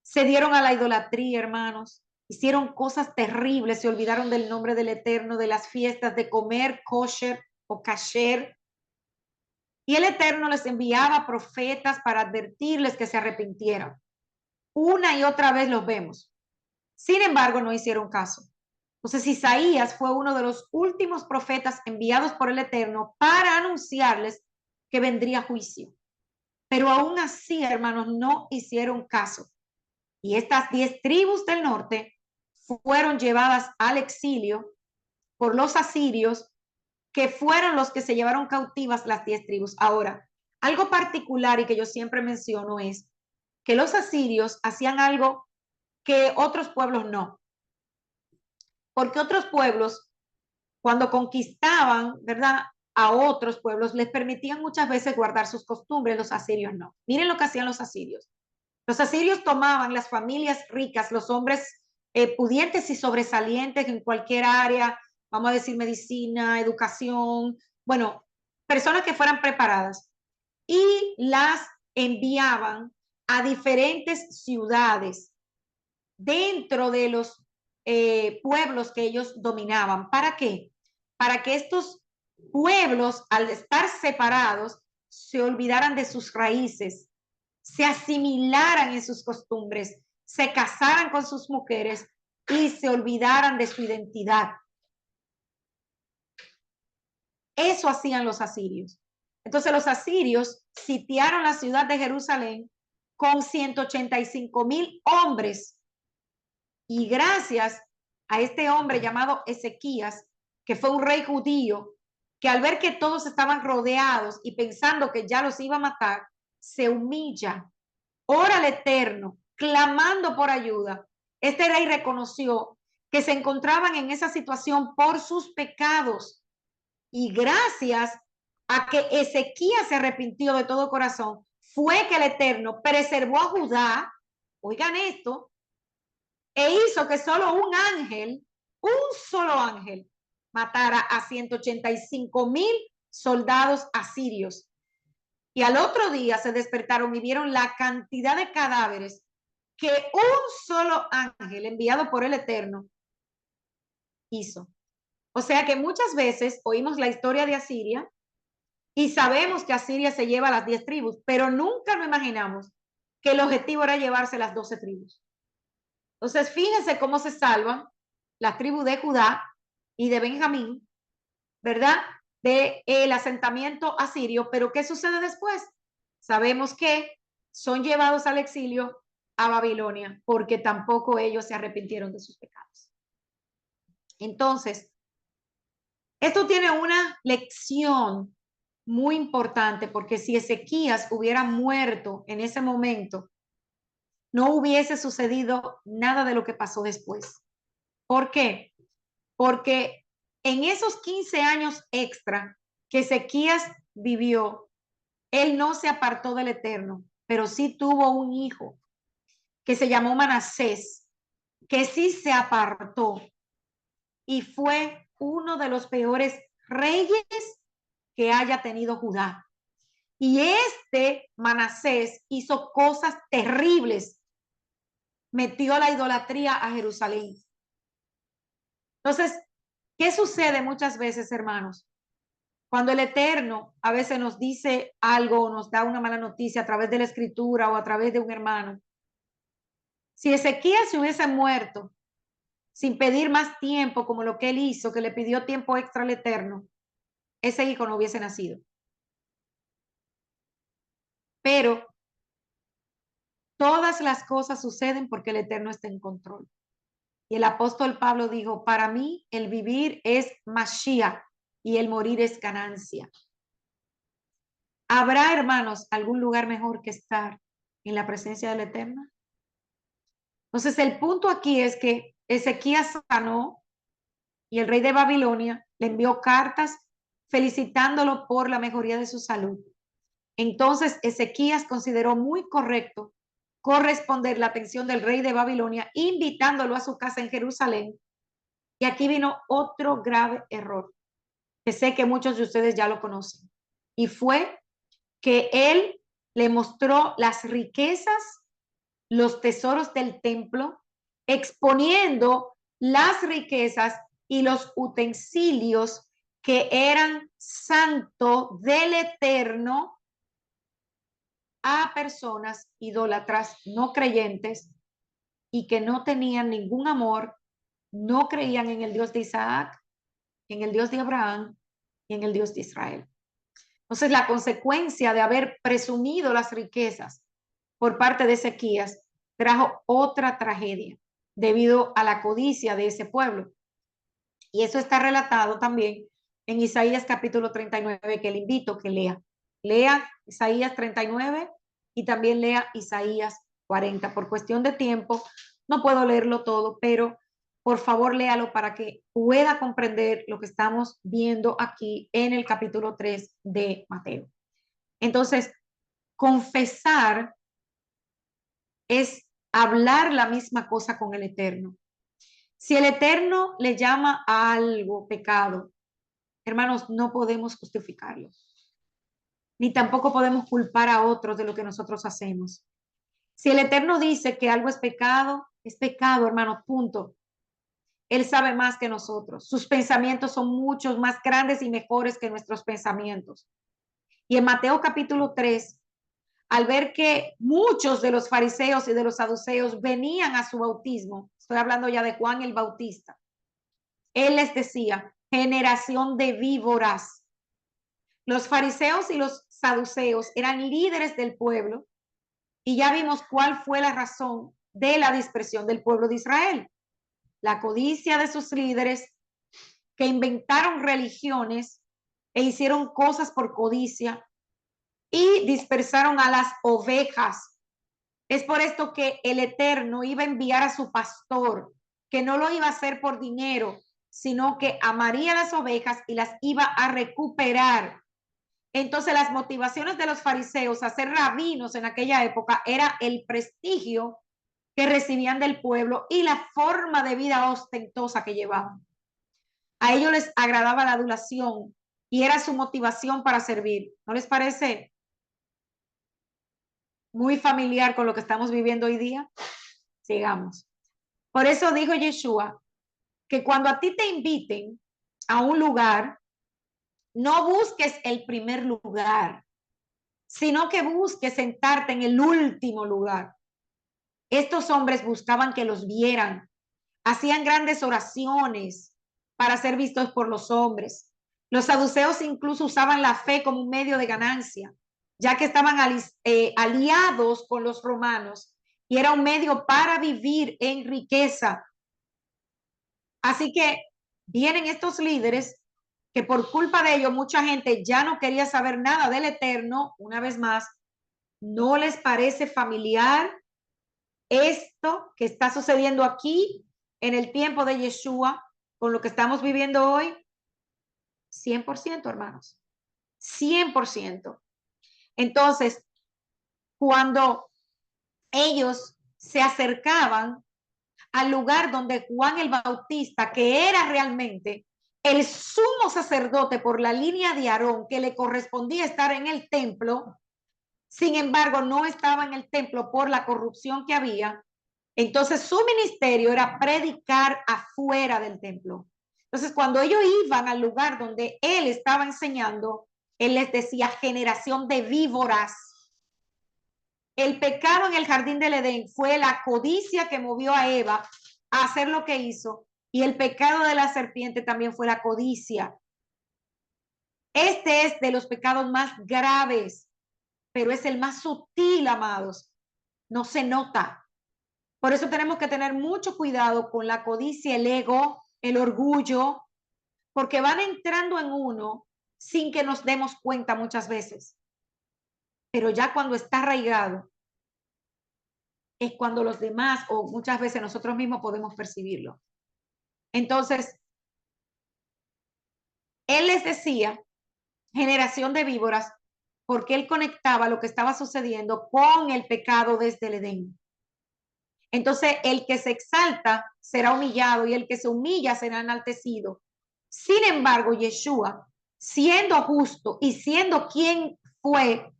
A: se dieron a la idolatría, hermanos, hicieron cosas terribles, se olvidaron del nombre del Eterno, de las fiestas, de comer kosher o kasher. Y el Eterno les enviaba profetas para advertirles que se arrepintieran. Una y otra vez los vemos. Sin embargo, no hicieron caso. Entonces Isaías fue uno de los últimos profetas enviados por el Eterno para anunciarles que vendría juicio. Pero aún así, hermanos, no hicieron caso. Y estas 10 tribus del norte fueron llevadas al exilio por los asirios, que fueron los que se llevaron cautivas las 10 tribus. Ahora, algo particular y que yo siempre menciono es que los asirios hacían algo que otros pueblos no. Porque otros pueblos, cuando conquistaban, ¿verdad?, a otros pueblos, les permitían muchas veces guardar sus costumbres, los asirios no. Miren lo que hacían los asirios. Los asirios tomaban las familias ricas, los hombres pudientes y sobresalientes en cualquier área, vamos a decir medicina, educación, bueno, personas que fueran preparadas, y las enviaban a diferentes ciudades dentro de los pueblos que ellos dominaban. ¿Para qué? Para que estos pueblos, al estar separados, se olvidaran de sus raíces, se asimilaran en sus costumbres, se casaran con sus mujeres y se olvidaran de su identidad. Eso hacían los asirios. Entonces los asirios sitiaron la ciudad de Jerusalén con 185,000 hombres. Y gracias a este hombre llamado Ezequías, que fue un rey judío, que al ver que todos estaban rodeados y pensando que ya los iba a matar, se humilla, ora al Eterno, clamando por ayuda. Este rey reconoció que se encontraban en esa situación por sus pecados. Y gracias a que Ezequías se arrepintió de todo corazón, fue que el Eterno preservó a Judá, oigan esto, e hizo que solo un solo ángel, matara a 185,000 soldados asirios. Y al otro día se despertaron y vieron la cantidad de cadáveres que un solo ángel enviado por el Eterno hizo. O sea que muchas veces oímos la historia de Asiria y sabemos que Asiria se lleva a las 10 tribus, pero nunca nos imaginamos que el objetivo era llevarse las 12 tribus. Entonces, fíjense cómo se salvan las tribus de Judá y de Benjamín, ¿verdad? Del asentamiento asirio, pero ¿qué sucede después? Sabemos que son llevados al exilio a Babilonia, porque tampoco ellos se arrepintieron de sus pecados. Entonces, esto tiene una lección muy importante, porque si Ezequías hubiera muerto en ese momento, no hubiese sucedido nada de lo que pasó después. ¿Por qué? Porque en esos 15 años extra que Ezequías vivió, él no se apartó del Eterno, pero sí tuvo un hijo que se llamó Manasés, que sí se apartó y fue uno de los peores reyes que haya tenido Judá. Y este Manasés hizo cosas terribles. Metió la idolatría a Jerusalén. Entonces, ¿qué sucede muchas veces, hermanos? Cuando el Eterno a veces nos dice algo o nos da una mala noticia a través de la escritura o a través de un hermano. Si Ezequías se hubiese muerto sin pedir más tiempo como lo que él hizo, que le pidió tiempo extra al Eterno, ese hijo no hubiese nacido. Pero todas las cosas suceden porque el Eterno está en control. Y el apóstol Pablo dijo, para mí el vivir es Mashiach y el morir es ganancia. ¿Habrá, hermanos, algún lugar mejor que estar en la presencia del Eterno? Entonces, el punto aquí es que Ezequías sanó y el rey de Babilonia le envió cartas felicitándolo por la mejoría de su salud. Entonces, Ezequías consideró muy correcto corresponder la atención del rey de Babilonia, invitándolo a su casa en Jerusalén. Y aquí vino otro grave error, que sé que muchos de ustedes ya lo conocen. Y fue que él le mostró las riquezas, los tesoros del templo, exponiendo las riquezas y los utensilios que eran santo del Eterno a personas idólatras no creyentes y que no tenían ningún amor, no creían en el Dios de Isaac, en el Dios de Abraham y en el Dios de Israel. Entonces, la consecuencia de haber presumido las riquezas por parte de Ezequías trajo otra tragedia debido a la codicia de ese pueblo. Y eso está relatado también en Isaías capítulo 39, que le invito a que lea. Lea Isaías 39 y también lea Isaías 40. Por cuestión de tiempo, no puedo leerlo todo, pero por favor léalo para que pueda comprender lo que estamos viendo aquí en el capítulo 3 de Mateo. Entonces, confesar es hablar la misma cosa con el Eterno. Si el Eterno le llama a algo pecado, hermanos, no podemos justificarlo, ni tampoco podemos culpar a otros de lo que nosotros hacemos. Si el Eterno dice que algo es pecado, hermanos, punto. Él sabe más que nosotros. Sus pensamientos son muchos más grandes y mejores que nuestros pensamientos. Y en Mateo capítulo 3, al ver que muchos de los fariseos y de los saduceos venían a su bautismo, estoy hablando ya de Juan el Bautista, él les decía, generación de víboras. Los fariseos y los saduceos eran líderes del pueblo y ya vimos cuál fue la razón de la dispersión del pueblo de Israel. La codicia de sus líderes que inventaron religiones e hicieron cosas por codicia y dispersaron a las ovejas. Es por esto que el Eterno iba a enviar a su pastor, que no lo iba a hacer por dinero, sino que amaría las ovejas y las iba a recuperar. Entonces, las motivaciones de los fariseos a ser rabinos en aquella época era el prestigio que recibían del pueblo y la forma de vida ostentosa que llevaban. A ellos les agradaba la adulación y era su motivación para servir. ¿No les parece muy familiar con lo que estamos viviendo hoy día? Sigamos. Por eso dijo Yeshua que cuando a ti te inviten a un lugar, no busques el primer lugar, sino que busques sentarte en el último lugar. Estos hombres buscaban que los vieran, hacían grandes oraciones para ser vistos por los hombres. Los saduceos incluso usaban la fe como un medio de ganancia, ya que estaban aliados con los romanos y era un medio para vivir en riqueza. Así que vienen estos líderes que por culpa de ellos mucha gente ya no quería saber nada del Eterno. Una vez más, ¿no les parece familiar esto que está sucediendo aquí en el tiempo de Yeshua con lo que estamos viviendo hoy? 100%, hermanos. 100%. Entonces, cuando ellos se acercaban al lugar donde Juan el Bautista, que era realmente el sumo sacerdote por la línea de Aarón, que le correspondía estar en el templo, sin embargo, no estaba en el templo por la corrupción que había. Entonces, su ministerio era predicar afuera del templo. Entonces, cuando ellos iban al lugar donde él estaba enseñando, él les decía generación de víboras. El pecado en el jardín del Edén fue la codicia que movió a Eva a hacer lo que hizo, y el pecado de la serpiente también fue la codicia. Este es de los pecados más graves, pero es el más sutil, amados. No se nota. Por eso tenemos que tener mucho cuidado con la codicia, el ego, el orgullo, porque van entrando en uno sin que nos demos cuenta muchas veces. Pero ya cuando está arraigado, es cuando los demás o muchas veces nosotros mismos podemos percibirlo. Entonces, él les decía, generación de víboras, porque él conectaba lo que estaba sucediendo con el pecado desde el Edén. Entonces, el que se exalta será humillado y el que se humilla será enaltecido. Sin embargo, Yeshua, siendo justo y siendo quien fue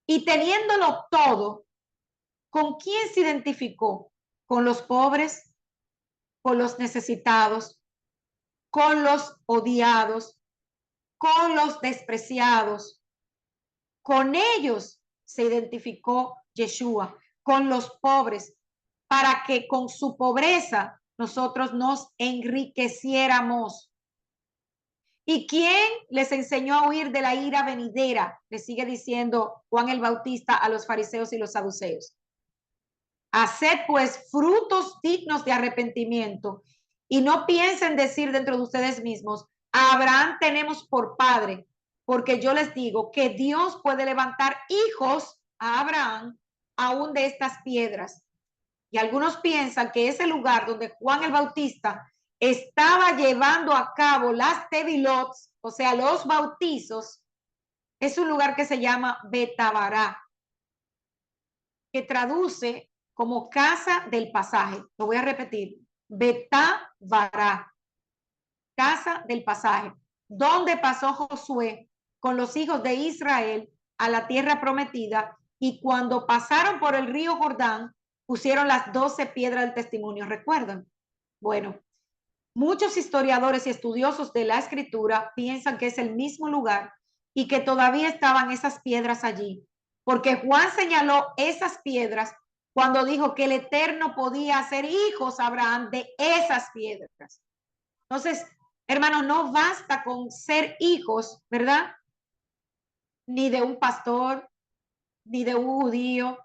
A: y teniéndolo todo, ¿con quién se identificó? Con los pobres, con los necesitados, con los odiados, con los despreciados. Con ellos se identificó Yeshua, con los pobres, para que con su pobreza nosotros nos enriqueciéramos. ¿Y quién les enseñó a huir de la ira venidera? Le sigue diciendo Juan el Bautista a los fariseos y los saduceos. Haced pues frutos dignos de arrepentimiento y no piensen decir dentro de ustedes mismos, a Abraham tenemos por padre, porque yo les digo que Dios puede levantar hijos a Abraham aún de estas piedras. Y algunos piensan que ese lugar donde Juan el Bautista estaba llevando a cabo las tevilots, o sea, los bautizos, es un lugar que se llama Betabará, que traduce como casa del pasaje. Lo voy a repetir. Betabará, casa del pasaje, donde pasó Josué con los hijos de Israel a la tierra prometida, y cuando pasaron por el río Jordán, pusieron las 12 piedras del testimonio. ¿Recuerdan? Bueno, muchos historiadores y estudiosos de la escritura piensan que es el mismo lugar y que todavía estaban esas piedras allí, porque Juan señaló esas piedras cuando dijo que el Eterno podía hacer hijos a Abraham de esas piedras. Entonces, hermanos, no basta con ser hijos, ¿verdad? Ni de un pastor, ni de un judío,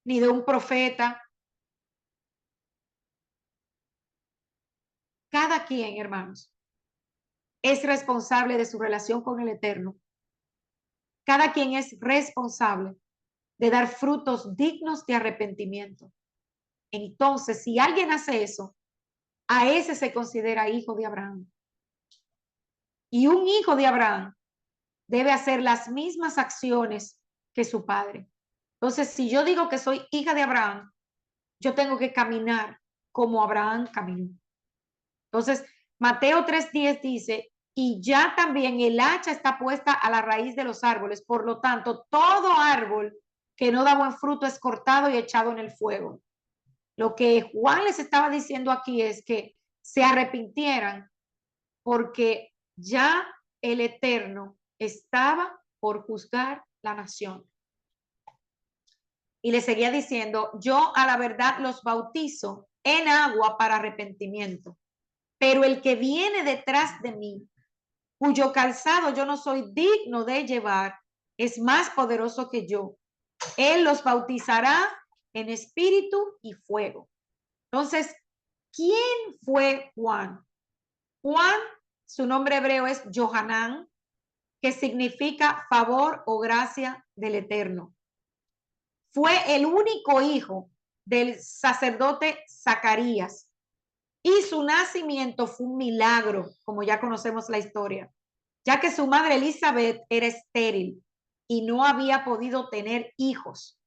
A: ni de un profeta. Cada quien, hermanos, es responsable de su relación con el Eterno. Cada quien es responsable de dar frutos dignos de arrepentimiento. Entonces, si alguien hace eso, a ese se considera hijo de Abraham. Y un hijo de Abraham debe hacer las mismas acciones que su padre. Entonces, si yo digo que soy hija de Abraham, yo tengo que caminar como Abraham caminó. Entonces, Mateo 3:10 dice, y ya también el hacha está puesta a la raíz de los árboles. Por lo tanto, todo árbol que no da buen fruto es cortado y echado en el fuego. Lo que Juan les estaba diciendo aquí es que se arrepintieran porque ya el Eterno estaba por juzgar la nación. Y le seguía diciendo, yo a la verdad los bautizo en agua para arrepentimiento, pero el que viene detrás de mí, cuyo calzado yo no soy digno de llevar, es más poderoso que yo. Él los bautizará en espíritu y fuego. Entonces, ¿quién fue Juan? Juan, su nombre hebreo es Johanán, que significa favor o gracia del Eterno. Fue el único hijo del sacerdote Zacarías y su nacimiento fue un milagro, como ya conocemos la historia, ya que su madre Elizabeth era estéril y no había podido tener hijos.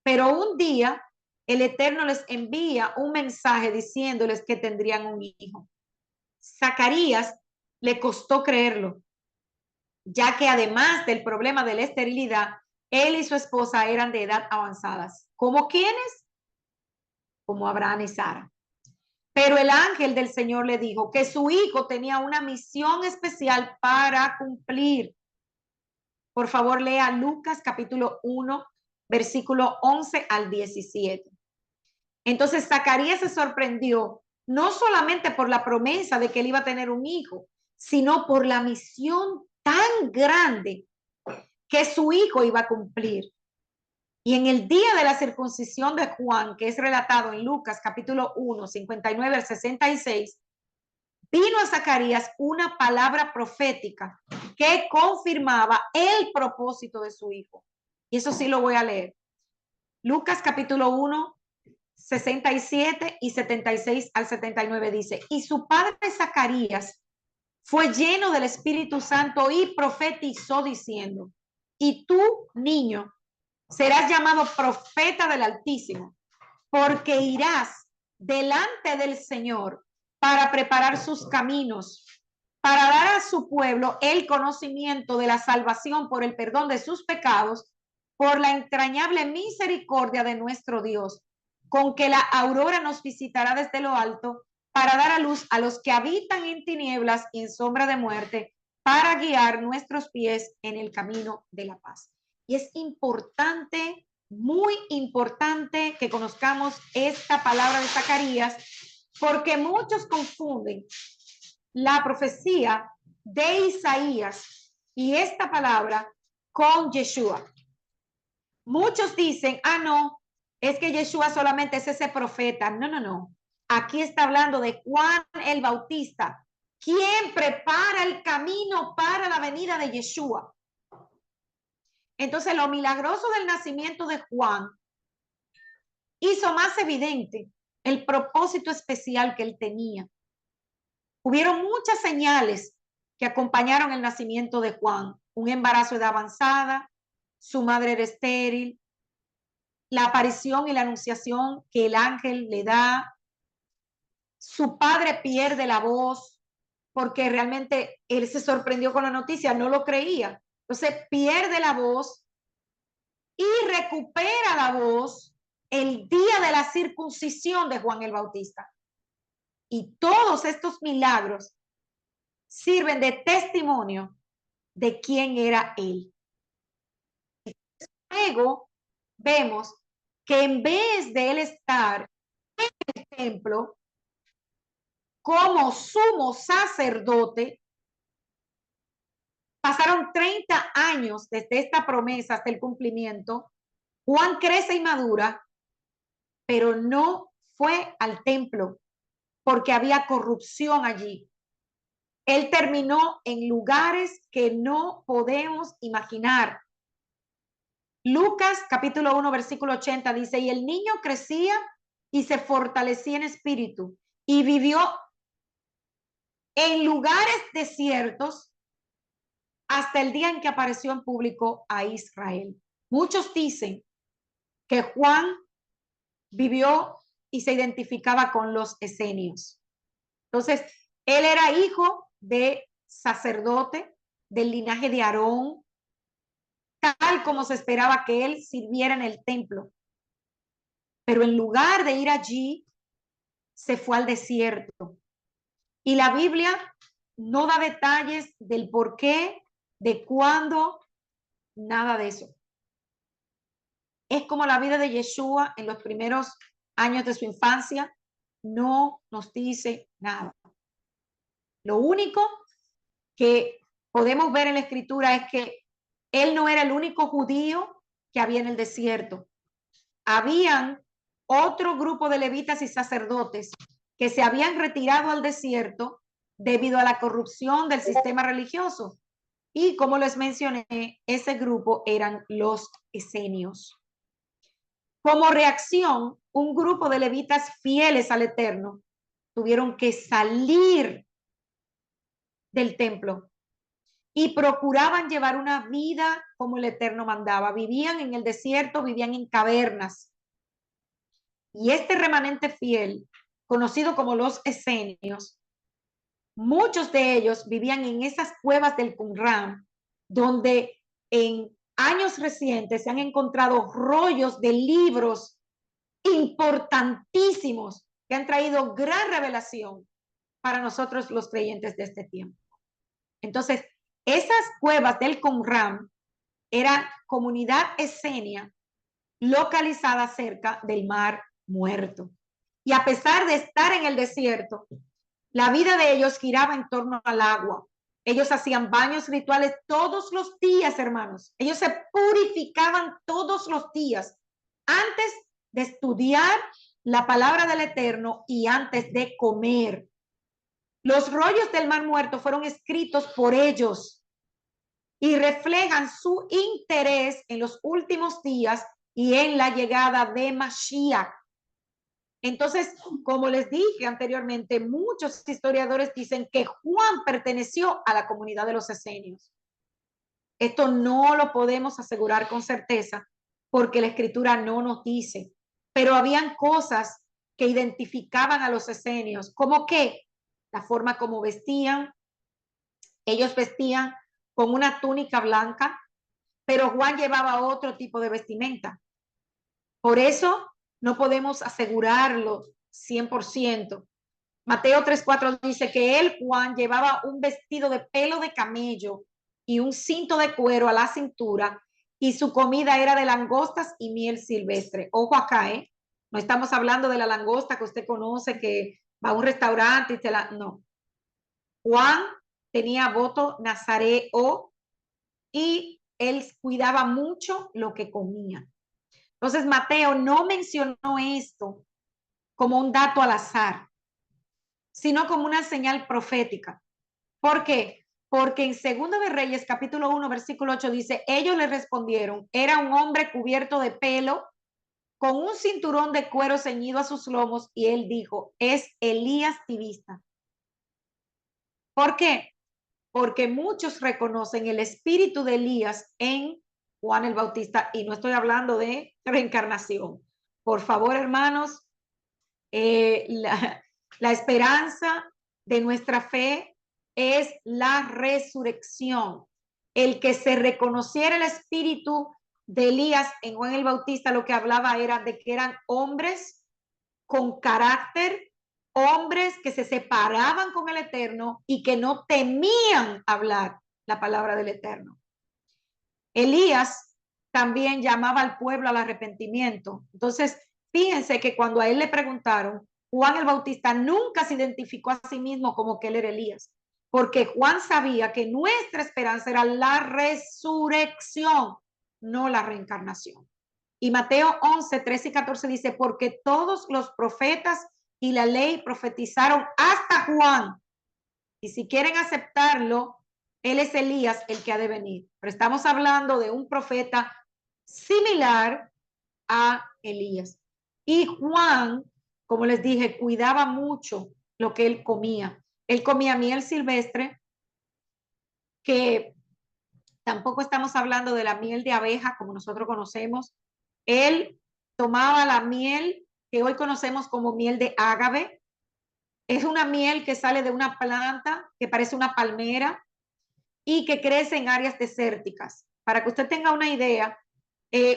A: Pero un día el Eterno les envía un mensaje diciéndoles que tendrían un hijo. Zacarías le costó creerlo, ya que además del problema de la esterilidad, él y su esposa eran de edad avanzadas. ¿Como quiénes? Como Abraham y Sara. Pero el ángel del Señor le dijo que su hijo tenía una misión especial para cumplir. Por favor, lea Lucas capítulo 1, versículo 11 al 17. Entonces Zacarías se sorprendió no solamente por la promesa de que él iba a tener un hijo, sino por la misión tan grande que su hijo iba a cumplir. Y en el día de la circuncisión de Juan, que es relatado en Lucas capítulo 1, 59 al 66, vino a Zacarías una palabra profética que confirmaba el propósito de su hijo. Y eso sí lo voy a leer. Lucas capítulo 1, 67 y 76 al 79 dice, y su padre Zacarías fue lleno del Espíritu Santo y profetizó diciendo, y tú, niño, serás llamado profeta del Altísimo, porque irás delante del Señor para preparar sus caminos, para dar a su pueblo el conocimiento de la salvación por el perdón de sus pecados, por la entrañable misericordia de nuestro Dios, con que la aurora nos visitará desde lo alto para dar a luz a los que habitan en tinieblas y en sombra de muerte, para guiar nuestros pies en el camino de la paz. Y es importante, muy importante que conozcamos esta palabra de Zacarías, porque muchos confunden la profecía de Isaías y esta palabra con Yeshua. Muchos dicen, no, es que Yeshua solamente es ese profeta. No, no, no. Aquí está hablando de Juan el Bautista, quien prepara el camino para la venida de Yeshua. Entonces, lo milagroso del nacimiento de Juan hizo más evidente el propósito especial que él tenía. Hubieron muchas señales que acompañaron el nacimiento de Juan. Un embarazo de avanzada, su madre era estéril, la aparición y la anunciación que el ángel le da, su padre pierde la voz porque realmente él se sorprendió con la noticia, no lo creía. Entonces pierde la voz y recupera la voz el día de la circuncisión de Juan el Bautista. Y todos estos milagros sirven de testimonio de quién era él. Luego vemos que en vez de él estar en el templo como sumo sacerdote, pasaron 30 años desde esta promesa hasta el cumplimiento. Juan crece y madura, pero no fue al templo porque había corrupción allí. Él terminó en lugares que no podemos imaginar. Lucas capítulo 1 versículo 80 dice, y el niño crecía y se fortalecía en espíritu y vivió en lugares desiertos hasta el día en que apareció en público a Israel. Muchos dicen que Juan vivió y se identificaba con los esenios. Entonces, él era hijo de sacerdote del linaje de Aarón, tal como se esperaba que él sirviera en el templo. Pero en lugar de ir allí, se fue al desierto. Y la Biblia no da detalles del por qué, de cuándo, nada de eso. Es como la vida de Yeshua en los primeros años de su infancia, no nos dice nada. Lo único que podemos ver en la escritura es que él no era el único judío que había en el desierto. Habían otro grupo de levitas y sacerdotes que se habían retirado al desierto debido a la corrupción del sistema religioso. Y como les mencioné, ese grupo eran los esenios. Como reacción, un grupo de levitas fieles al Eterno tuvieron que salir del templo y procuraban llevar una vida como el Eterno mandaba. Vivían en el desierto, vivían en cavernas. Y este remanente fiel, conocido como los esenios, muchos de ellos vivían en esas cuevas del Qumran, donde en años recientes se han encontrado rollos de libros importantísimos que han traído gran revelación para nosotros los creyentes de este tiempo. Entonces, esas cuevas del Qumran eran comunidad esenia localizada cerca del Mar Muerto. Y a pesar de estar en el desierto, la vida de ellos giraba en torno al agua. Ellos hacían baños rituales todos los días, hermanos. Ellos se purificaban todos los días antes de estudiar la palabra del Eterno y antes de comer. Los rollos del Mar Muerto fueron escritos por ellos y reflejan su interés en los últimos días y en la llegada de Mashiach. Entonces, como les dije anteriormente, muchos historiadores dicen que Juan perteneció a la comunidad de los esenios. Esto no lo podemos asegurar con certeza porque la escritura no nos dice, pero habían cosas que identificaban a los esenios, como que la forma como vestían, ellos vestían con una túnica blanca, pero Juan llevaba otro tipo de vestimenta. Por eso no podemos asegurarlo 100%. Mateo 3:4 dice que él, Juan, llevaba un vestido de pelo de camello y un cinto de cuero a la cintura y su comida era de langostas y miel silvestre. Ojo acá, ¿eh? No estamos hablando de la langosta que usted conoce, que va a un restaurante y se la... No. Juan tenía voto nazareo y él cuidaba mucho lo que comía. Entonces, Mateo no mencionó esto como un dato al azar, sino como una señal profética. ¿Por qué? Porque en Segundo de Reyes, capítulo 1, versículo 8, dice, ellos le respondieron, era un hombre cubierto de pelo, con un cinturón de cuero ceñido a sus lomos, y él dijo, es Elías Tibista. ¿Por qué? Porque muchos reconocen el espíritu de Elías en Juan el Bautista, y no estoy hablando de reencarnación. Por favor, hermanos, la esperanza de nuestra fe es la resurrección. El que se reconociera el espíritu de Elías en Juan el Bautista, lo que hablaba era de que eran hombres con carácter, hombres que se separaban con el Eterno y que no temían hablar la palabra del Eterno. Elías también llamaba al pueblo al arrepentimiento. Entonces, fíjense que cuando a él le preguntaron, Juan el Bautista nunca se identificó a sí mismo como que él era Elías, porque Juan sabía que nuestra esperanza era la resurrección, no la reencarnación. Y Mateo 11, 13 y 14 dice, porque todos los profetas y la ley profetizaron hasta Juan. Y si quieren aceptarlo, él es Elías el que ha de venir. Pero estamos hablando de un profeta similar a Elías. Y Juan, como les dije, cuidaba mucho lo que él comía. Él comía miel silvestre, que tampoco estamos hablando de la miel de abeja como nosotros conocemos. Él tomaba la miel que hoy conocemos como miel de ágave. Es una miel que sale de una planta que parece una palmera y que crece en áreas desérticas. Para que usted tenga una idea,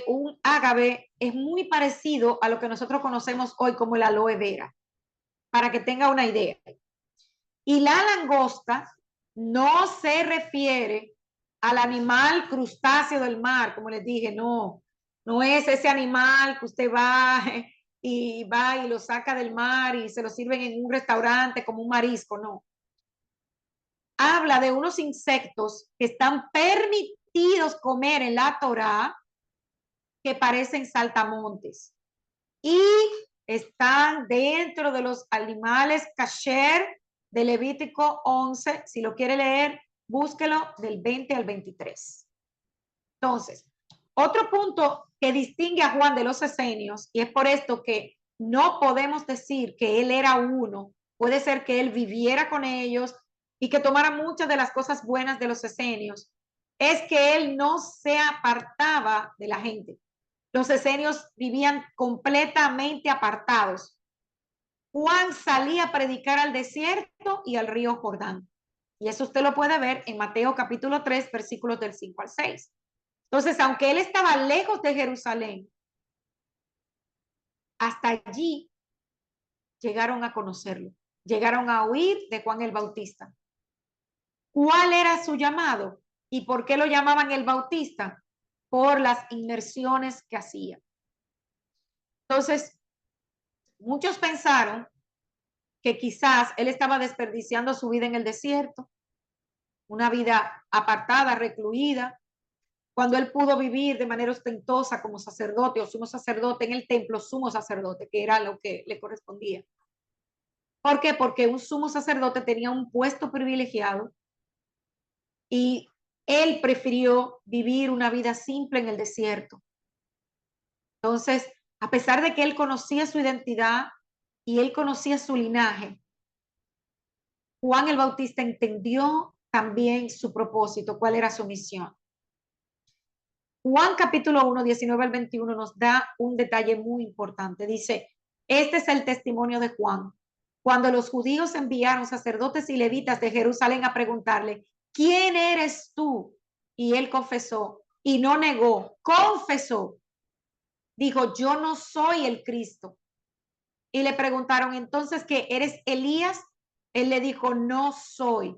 A: un ágave es muy parecido a lo que nosotros conocemos hoy como el aloe vera, para que tenga una idea. Y la langosta no se refiere al animal crustáceo del mar, como les dije, no, no es ese animal que usted va y lo saca del mar y se lo sirven en un restaurante como un marisco, no. Habla de unos insectos que están permitidos comer en la Torá, que parecen saltamontes y están dentro de los animales kasher de Levítico 11. Si lo quiere leer, búsquelo del 20 al 23. Entonces, otro punto que distingue a Juan de los esenios, y es por esto que no podemos decir que él era uno, puede ser que él viviera con ellos y que tomara muchas de las cosas buenas de los esenios, es que él no se apartaba de la gente. Los esenios vivían completamente apartados. Juan salía a predicar al desierto y al río Jordán. Y eso usted lo puede ver en Mateo capítulo 3, versículos del 5 al 6. Entonces, aunque él estaba lejos de Jerusalén, hasta allí llegaron a conocerlo, llegaron a oír de Juan el Bautista. ¿Cuál era su llamado? ¿Y por qué lo llamaban el Bautista? Por las inmersiones que hacía. Entonces, muchos pensaron que quizás él estaba desperdiciando su vida en el desierto, una vida apartada, recluida, cuando él pudo vivir de manera ostentosa como sacerdote o sumo sacerdote en el templo, sumo sacerdote, que era lo que le correspondía. ¿Por qué? Porque un sumo sacerdote tenía un puesto privilegiado y él prefirió vivir una vida simple en el desierto. Entonces, a pesar de que él conocía su identidad y él conocía su linaje, Juan el Bautista entendió también su propósito, cuál era su misión. Juan capítulo 1, 19 al 21 nos da un detalle muy importante. Dice, este es el testimonio de Juan. Cuando los judíos enviaron sacerdotes y levitas de Jerusalén a preguntarle, ¿quién eres tú? Y él confesó y no negó, confesó. Dijo, yo no soy el Cristo. Y le preguntaron, entonces, ¿qué? ¿Eres Elías? Él le dijo, no soy.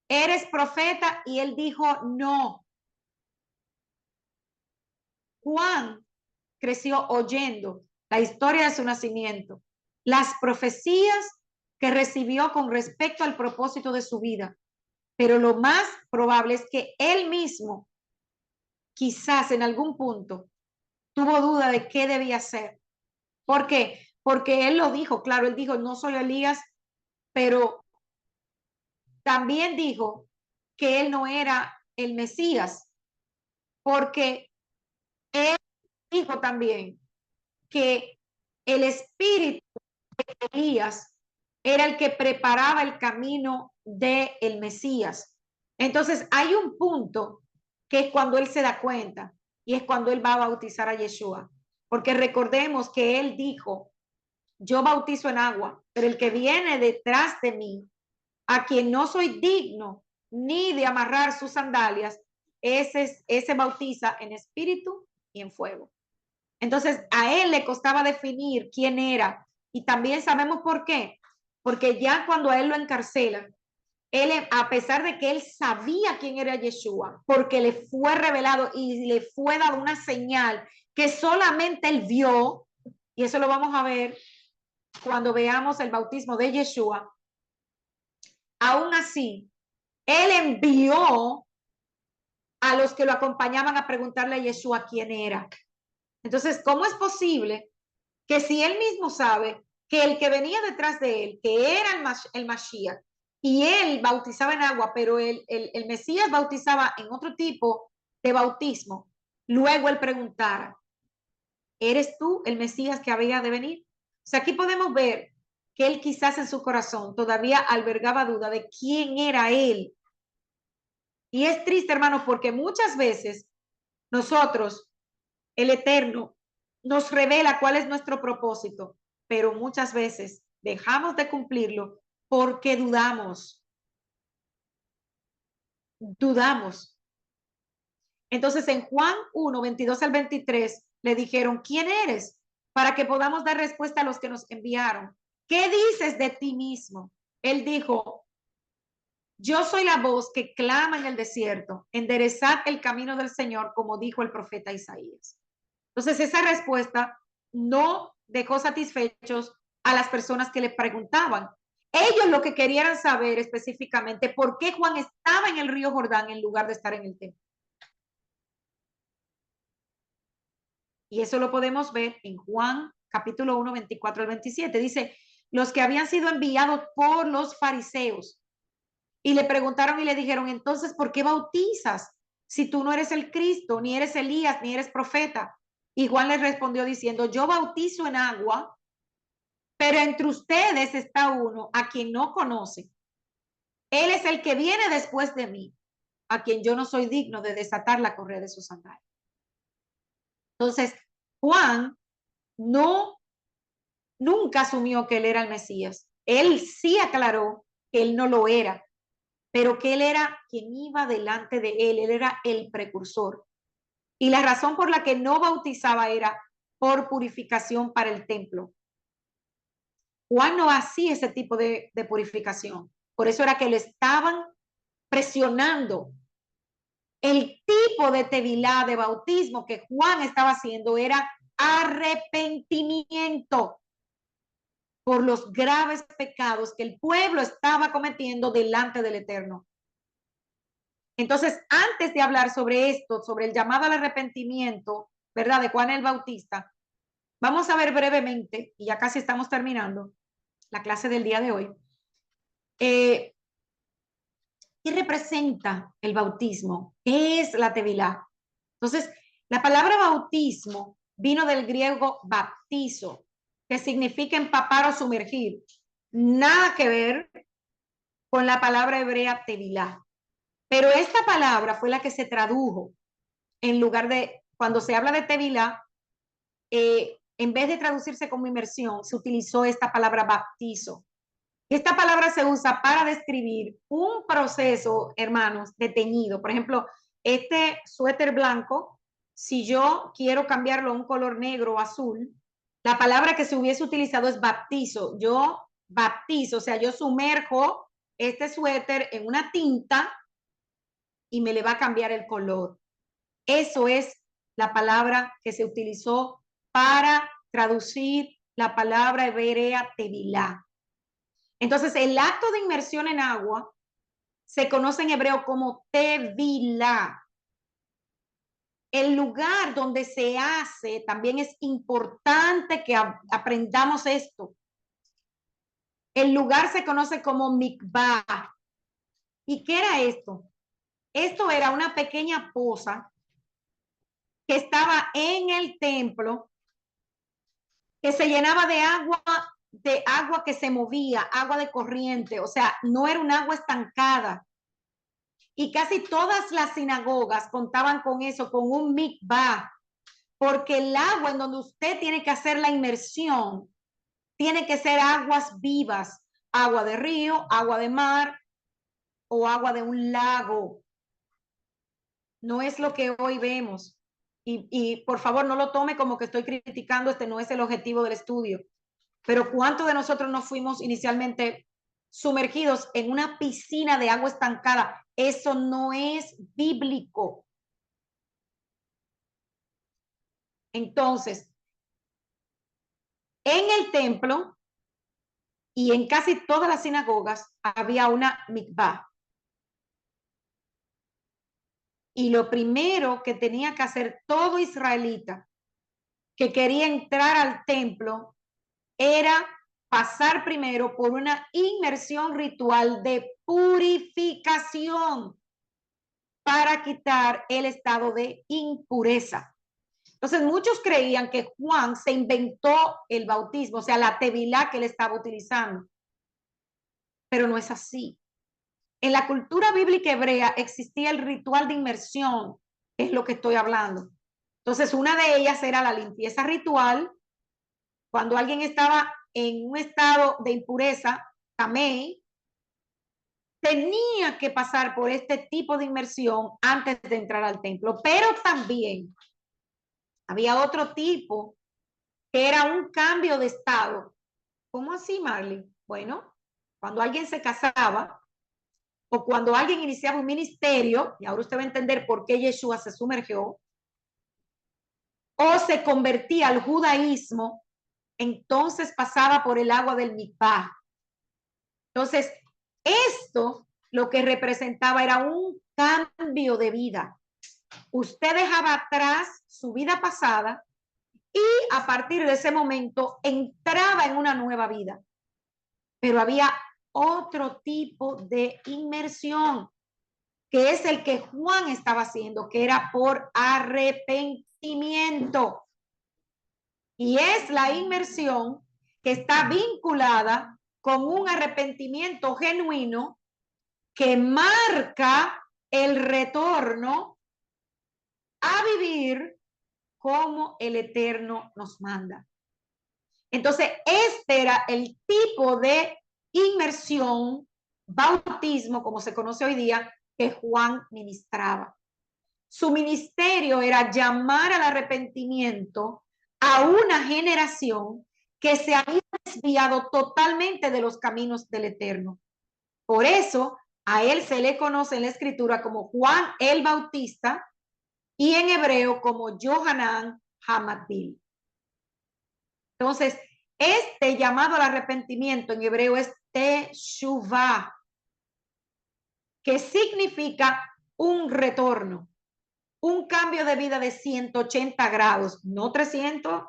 A: ¿Eres profeta? Y él dijo, no. Juan creció oyendo la historia de su nacimiento, las profecías que recibió con respecto al propósito de su vida. Pero lo más probable es que él mismo, quizás en algún punto, tuvo duda de qué debía hacer. ¿Por qué? Porque él lo dijo, claro, él dijo, no soy Elías, pero también dijo que él no era el Mesías, porque él dijo también que el espíritu de Elías era el que preparaba el camino del Mesías. Entonces hay un punto que es cuando él se da cuenta y es cuando él va a bautizar a Yeshua, porque recordemos que él dijo, yo bautizo en agua, pero el que viene detrás de mí, a quien no soy digno ni de amarrar sus sandalias, ese bautiza en espíritu y en fuego. Entonces, a él le costaba definir quién era. Y también sabemos por qué. Porque ya cuando a él lo encarcelan, él, a pesar de que él sabía quién era Yeshua, porque le fue revelado y le fue dado una señal que solamente él vio, y eso lo vamos a ver cuando veamos el bautismo de Yeshua, aún así, él envió a los que lo acompañaban a preguntarle a Yeshua quién era. Entonces, ¿cómo es posible que si él mismo sabe que el que venía detrás de él, que era el Mashiach, y él bautizaba en agua, pero el Mesías bautizaba en otro tipo de bautismo, luego él preguntara, ¿eres tú el Mesías que había de venir? O sea, aquí podemos ver que él quizás en su corazón todavía albergaba duda de quién era él. Y es triste, hermanos, porque muchas veces nosotros, el Eterno, nos revela cuál es nuestro propósito, pero muchas veces dejamos de cumplirlo porque dudamos. Dudamos. Entonces en Juan 1, 22 al 23 le dijeron, ¿quién eres? Para que podamos dar respuesta a los que nos enviaron. ¿Qué dices de ti mismo? Él dijo, yo soy la voz que clama en el desierto, enderezad el camino del Señor, como dijo el profeta Isaías. Entonces esa respuesta no dejó satisfechos a las personas que le preguntaban. Ellos lo que querían saber específicamente por qué Juan estaba en el río Jordán en lugar de estar en el templo. Y eso lo podemos ver en Juan capítulo 1, 24 al 27. Dice, los que habían sido enviados por los fariseos y le preguntaron y le dijeron, entonces, ¿por qué bautizas si tú no eres el Cristo, ni eres Elías, ni eres profeta? Y Juan les respondió diciendo, yo bautizo en agua, pero entre ustedes está uno a quien no conoce. Él es el que viene después de mí, a quien yo no soy digno de desatar la correa de sus sandalias. Entonces, Juan no nunca asumió que él era el Mesías. Él sí aclaró que él no lo era, pero que él era quien iba delante de él era el precursor. Y la razón por la que no bautizaba era por purificación para el templo. Juan no hacía ese tipo de purificación. Por eso era que lo estaban presionando. El tipo de tevilá, de bautismo que Juan estaba haciendo era arrepentimiento por los graves pecados que el pueblo estaba cometiendo delante del Eterno. Entonces, antes de hablar sobre esto, sobre el llamado al arrepentimiento, ¿verdad? De Juan el Bautista, vamos a ver brevemente, y ya casi estamos terminando la clase del día de hoy, ¿qué representa el bautismo? ¿Qué es la tevilá? Entonces, la palabra bautismo vino del griego baptizo, que significa empapar o sumergir. Nada que ver con la palabra hebrea tevilá. Pero esta palabra fue la que se tradujo en lugar de, cuando se habla de tevilá, en vez de traducirse como inmersión, se utilizó esta palabra baptizo. Esta palabra se usa para describir un proceso, hermanos, de teñido. Por ejemplo, este suéter blanco, si yo quiero cambiarlo a un color negro o azul, la palabra que se hubiese utilizado es baptizo. Yo baptizo, o sea, yo sumerjo este suéter en una tinta y me le va a cambiar el color. Eso es la palabra que se utilizó para traducir la palabra hebrea tevilá. Entonces, el acto de inmersión en agua se conoce en hebreo como tevilá. El lugar donde se hace también es importante que aprendamos esto. El lugar se conoce como mikvah. ¿Y qué era esto? Esto era una pequeña poza que estaba en el templo, que se llenaba de agua que se movía, agua de corriente, o sea, no era un agua estancada. Y casi todas las sinagogas contaban con eso, con un mikvah, porque el agua en donde usted tiene que hacer la inmersión tiene que ser aguas vivas, agua de río, agua de mar o agua de un lago. No es lo que hoy vemos. Y por favor, no lo tome como que estoy criticando, este no es el objetivo del estudio. Pero ¿cuántos de nosotros nos fuimos inicialmente sumergidos en una piscina de agua estancada? Eso no es bíblico. Entonces, en el templo y en casi todas las sinagogas había una mikvah. Y lo primero que tenía que hacer todo israelita que quería entrar al templo era pasar primero por una inmersión ritual de purificación para quitar el estado de impureza. Entonces muchos creían que Juan se inventó el bautismo, o sea, la tevilá que él estaba utilizando, pero no es así. En la cultura bíblica hebrea existía el ritual de inmersión, que es lo que estoy hablando. Entonces una de ellas era la limpieza ritual, cuando alguien estaba en un estado de impureza, tamei, tenía que pasar por este tipo de inmersión antes de entrar al templo, pero también había otro tipo que era un cambio de estado. ¿Cómo así, Marley? Bueno, cuando alguien se casaba o cuando alguien iniciaba un ministerio, y ahora usted va a entender por qué Yeshua se sumergió, o se convertía al judaísmo, entonces pasaba por el agua del mikvah. Entonces, esto lo que representaba era un cambio de vida. Usted dejaba atrás su vida pasada y a partir de ese momento entraba en una nueva vida. Pero había otro tipo de inmersión, que es el que Juan estaba haciendo, que era por arrepentimiento. Y es la inmersión que está vinculada con un arrepentimiento genuino que marca el retorno a vivir como el Eterno nos manda. Entonces, este era el tipo de inmersión, bautismo, como se conoce hoy día, que Juan ministraba. Su ministerio era llamar al arrepentimiento a una generación que se había desviado totalmente de los caminos del Eterno. Por eso a él se le conoce en la escritura como Juan el Bautista y en hebreo como Yohanan Hamadbil. Entonces, este llamado al arrepentimiento en hebreo es Teshuvah, que significa un retorno, un cambio de vida de 180 grados, no 300,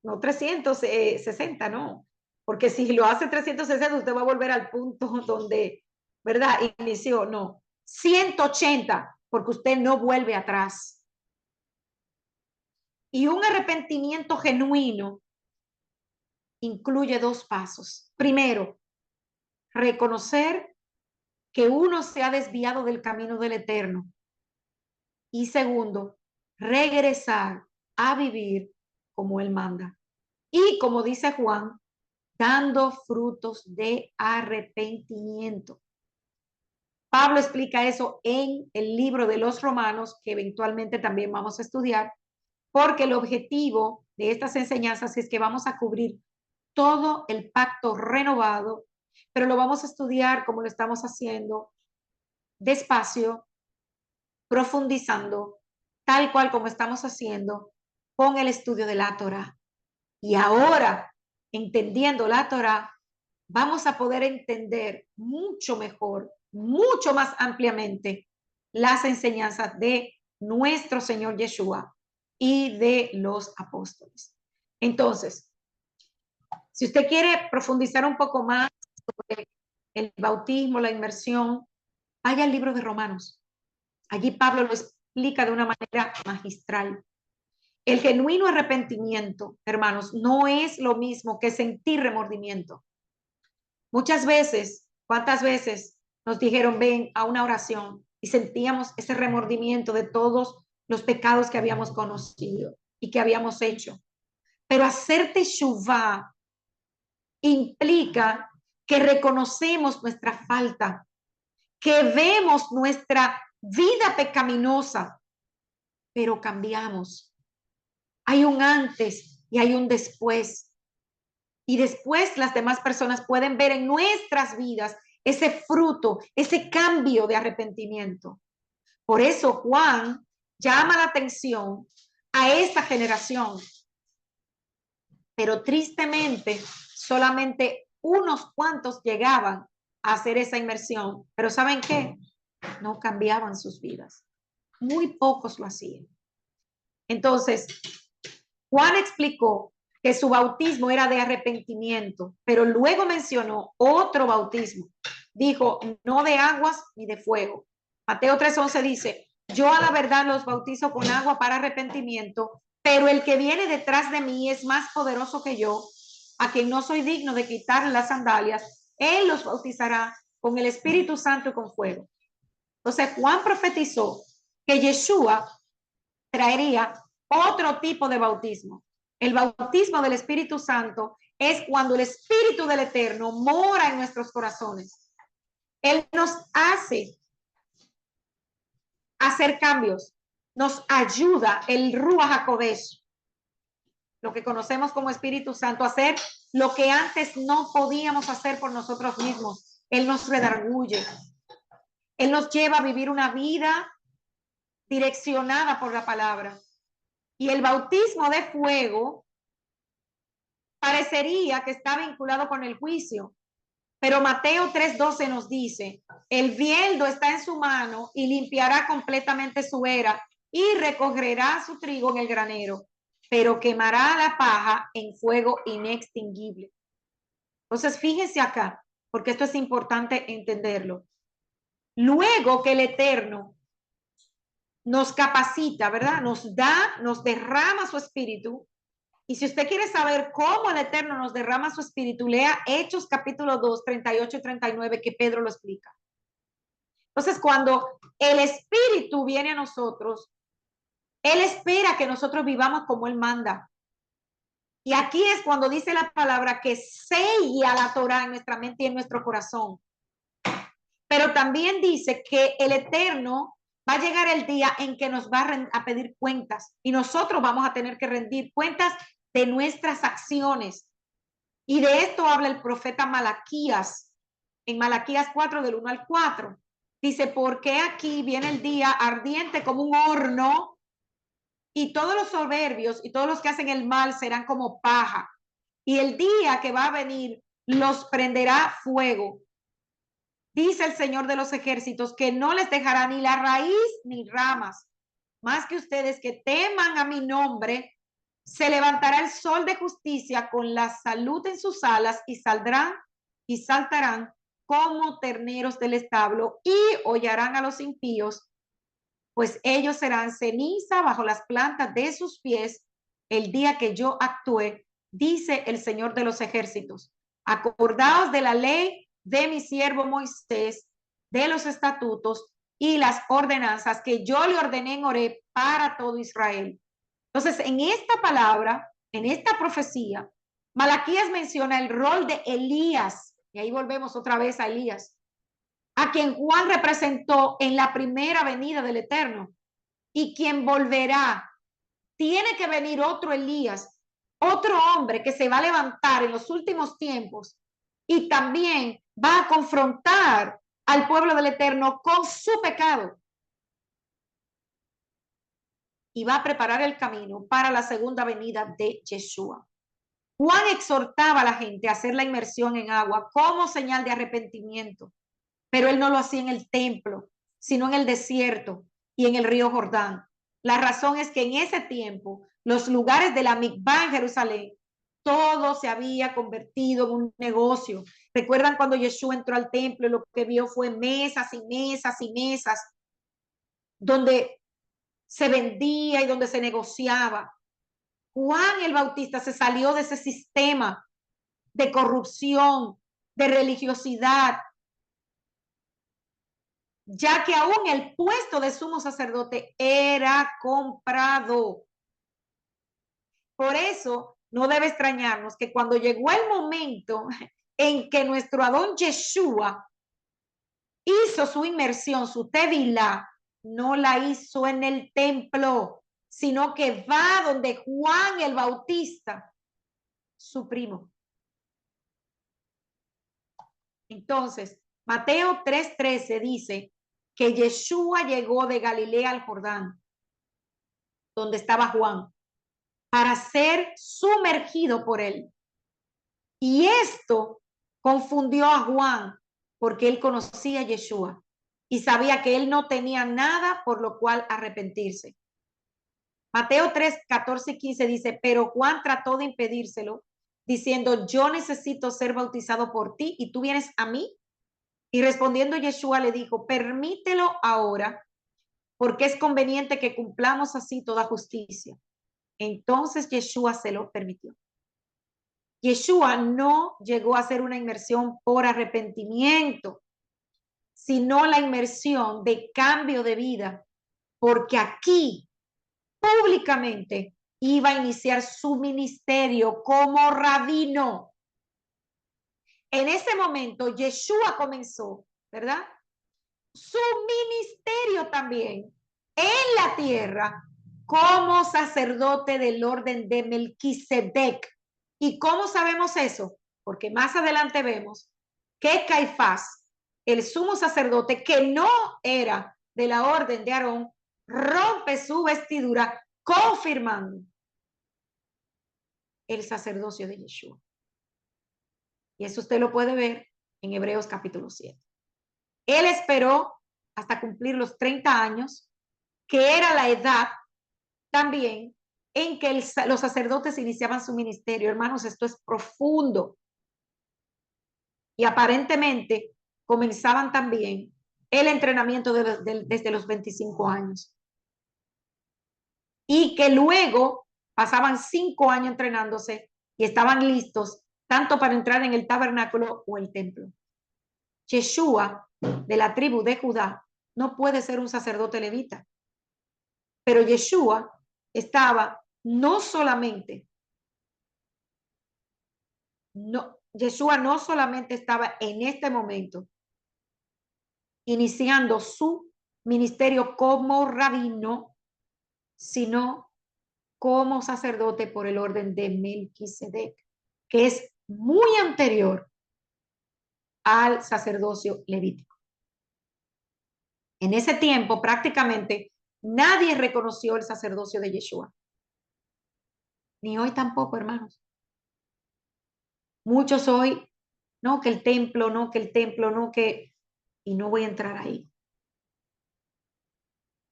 A: no 360, no. Porque si lo hace 360, usted va a volver al punto donde, ¿verdad? Inició, no. 180, porque usted no vuelve atrás. Y un arrepentimiento genuino incluye dos pasos. Primero, reconocer que uno se ha desviado del camino del Eterno. Y segundo, regresar a vivir como Él manda. Y como dice Juan, dando frutos de arrepentimiento. Pablo explica eso en el libro de los Romanos, que eventualmente también vamos a estudiar, porque el objetivo de estas enseñanzas es que vamos a cubrir todo el pacto renovado, pero lo vamos a estudiar como lo estamos haciendo, despacio, profundizando, tal cual como estamos haciendo con el estudio de la Torá. Y ahora, entendiendo la Torá, vamos a poder entender mucho mejor, mucho más ampliamente las enseñanzas de nuestro Señor Yeshua y de los apóstoles. Entonces, si usted quiere profundizar un poco más sobre el bautismo, la inmersión, vaya al libro de Romanos. Allí Pablo lo explica de una manera magistral. El genuino arrepentimiento, hermanos, no es lo mismo que sentir remordimiento. Muchas veces, ¿cuántas veces nos dijeron ven a una oración y sentíamos ese remordimiento de todos los pecados que habíamos conocido y que habíamos hecho? Pero hacer teshuvá implica que reconocemos nuestra falta, que vemos nuestra vida pecaminosa, pero cambiamos. Hay un antes y hay un después. Y después las demás personas pueden ver en nuestras vidas ese fruto, ese cambio de arrepentimiento. Por eso Juan llama la atención a esta generación. Pero tristemente, solamente unos cuantos llegaban a hacer esa inmersión. Pero ¿saben qué? No cambiaban sus vidas. Muy pocos lo hacían. Entonces, Juan explicó que su bautismo era de arrepentimiento, pero luego mencionó otro bautismo. Dijo, no de aguas ni de fuego. Mateo 3:11 dice, yo a la verdad los bautizo con agua para arrepentimiento, pero el que viene detrás de mí es más poderoso que yo, a quien no soy digno de quitarle las sandalias. Él los bautizará con el Espíritu Santo y con fuego. Entonces Juan profetizó que Yeshua traería otro tipo de bautismo. El bautismo del Espíritu Santo es cuando el Espíritu del Eterno mora en nuestros corazones. Él nos hace hacer cambios, nos ayuda el Ruach HaKodesh, lo que conocemos como Espíritu Santo, a hacer lo que antes no podíamos hacer por nosotros mismos. Él nos redarguye. Él nos lleva a vivir una vida direccionada por la palabra. Y el bautismo de fuego parecería que está vinculado con el juicio, pero Mateo 3:12 nos dice, el bieldo está en su mano y limpiará completamente su era y recogerá su trigo en el granero, pero quemará la paja en fuego inextinguible. Entonces, fíjense acá, porque esto es importante entenderlo. Luego que el Eterno nos capacita, ¿verdad? Nos da, nos derrama su espíritu. Y si usted quiere saber cómo el Eterno nos derrama su espíritu, lea Hechos capítulo 2, 38 y 39, que Pedro lo explica. Entonces, cuando el espíritu viene a nosotros, Él espera que nosotros vivamos como Él manda. Y aquí es cuando dice la palabra que sella la Torá en nuestra mente y en nuestro corazón. Pero también dice que el Eterno va a llegar el día en que nos va a pedir cuentas y nosotros vamos a tener que rendir cuentas de nuestras acciones. Y de esto habla el profeta Malaquías, en Malaquías 4, del 1 al 4. Dice, porque aquí viene el día ardiente como un horno y todos los soberbios y todos los que hacen el mal serán como paja. Y el día que va a venir los prenderá fuego. Dice el Señor de los ejércitos que no les dejará ni la raíz ni ramas, más que ustedes que teman a mi nombre. Se levantará el sol de justicia con la salud en sus alas y saldrán y saltarán como terneros del establo y hollarán a los impíos, pues ellos serán ceniza bajo las plantas de sus pies el día que yo actúe, dice el Señor de los ejércitos. Acordaos de la ley de mi siervo Moisés, de los estatutos y las ordenanzas que yo le ordené en Horeb para todo Israel. Entonces, en esta palabra, en esta profecía, Malaquías menciona el rol de Elías, y ahí volvemos otra vez a Elías, a quien Juan representó en la primera venida del Eterno, y quien volverá. Tiene que venir otro Elías, otro hombre que se va a levantar en los últimos tiempos y también va a confrontar al pueblo del Eterno con su pecado y va a preparar el camino para la segunda venida de Yeshua. Juan exhortaba a la gente a hacer la inmersión en agua como señal de arrepentimiento, pero él no lo hacía en el templo, sino en el desierto y en el río Jordán. La razón es que en ese tiempo los lugares de la Mikvá en Jerusalén, todo se había convertido en un negocio. ¿Recuerdan cuando Yeshua entró al templo y lo que vio fue mesas y mesas y mesas donde se vendía y donde se negociaba? Juan el Bautista se salió de ese sistema de corrupción, de religiosidad, ya que aún el puesto de sumo sacerdote era comprado. Por eso no debe extrañarnos que cuando llegó el momento en que nuestro Adón Yeshua hizo su inmersión, su tevilá, no la hizo en el templo, sino que va donde Juan el Bautista, su primo. Entonces, Mateo 3:13 dice que Yeshua llegó de Galilea al Jordán, donde estaba Juan, para ser sumergido por él. Y esto confundió a Juan porque él conocía a Yeshua y sabía que él no tenía nada por lo cual arrepentirse. Mateo 3:14-15 dice, pero Juan trató de impedírselo, diciendo, yo necesito ser bautizado por ti y tú vienes a mí. Y respondiendo Yeshua le dijo, permítelo ahora, porque es conveniente que cumplamos así toda justicia. Entonces Yeshua se lo permitió. Yeshua no llegó a hacer una inmersión por arrepentimiento, sino la inmersión de cambio de vida, porque aquí públicamente iba a iniciar su ministerio como rabino. En ese momento Yeshua comenzó, ¿verdad? Su ministerio también en la tierra como sacerdote del orden de Melquisedec. ¿Y cómo sabemos eso? Porque más adelante vemos que Caifás, el sumo sacerdote que no era de la orden de Aarón, rompe su vestidura confirmando el sacerdocio de Yeshua. Y eso usted lo puede ver en Hebreos capítulo 7. Él esperó hasta cumplir los 30 años, que era la edad también en que los sacerdotes iniciaban su ministerio. Hermanos, esto es profundo. Y aparentemente comenzaban también el entrenamiento desde los 25 años. Y que luego pasaban 5 años entrenándose y estaban listos tanto para entrar en el tabernáculo o el templo. Yeshua, de la tribu de Judá, no puede ser un sacerdote levita. Pero Yeshua estaba no solamente no, Yeshua no solamente estaba en este momento iniciando su ministerio como rabino, sino como sacerdote por el orden de Melquisedec, que es muy anterior al sacerdocio levítico. En ese tiempo, prácticamente nadie reconoció el sacerdocio de Yeshua. Ni hoy tampoco, hermanos. Muchos hoy, no, que el templo, no, que el templo, no, que... Y no voy a entrar ahí.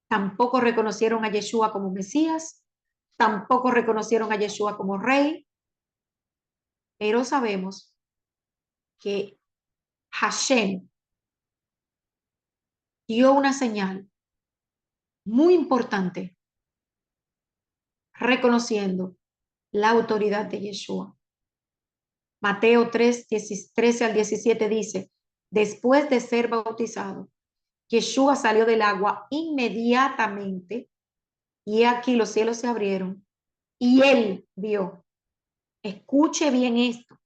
A: Tampoco reconocieron a Yeshua como Mesías, tampoco reconocieron a Yeshua como rey, pero sabemos que Hashem dio una señal muy importante reconociendo la autoridad de Yeshua. Mateo 3, 13 al 17 dice, después de ser bautizado, Yeshua salió del agua inmediatamente y aquí los cielos se abrieron y él vio, escuche bien esto,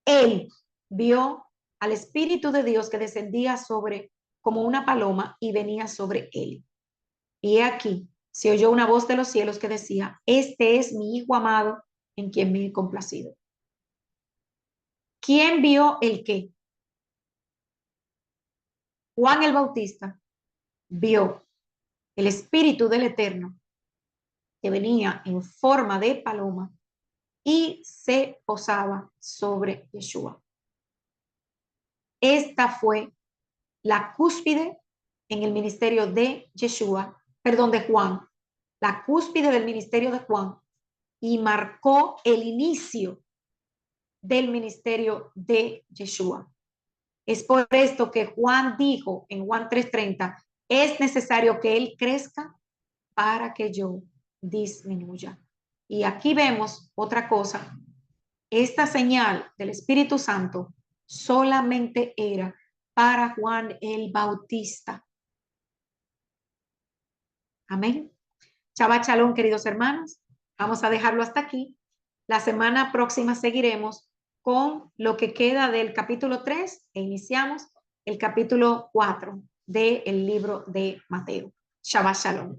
A: él vio al Espíritu de Dios que descendía sobre como una paloma y venía sobre él. Y aquí se oyó una voz de los cielos que decía, este es mi Hijo amado en quien me he complacido. ¿Quién vio el qué? Juan el Bautista vio el Espíritu del Eterno que venía en forma de paloma y se posaba sobre Yeshua. Esta fue la cúspide en el ministerio de Yeshua, perdón, de Juan, la cúspide del ministerio de Juan y marcó el inicio del ministerio de Yeshua. Es por esto que Juan dijo en Juan 3:30, es necesario que él crezca para que yo disminuya. Y aquí vemos otra cosa. Esta señal del Espíritu Santo solamente era para Juan el Bautista. Amén. Shabbat Shalom, queridos hermanos. Vamos a dejarlo hasta aquí. La semana próxima seguiremos con lo que queda del capítulo 3 e iniciamos el capítulo 4 del libro de Mateo. Shabbat Shalom.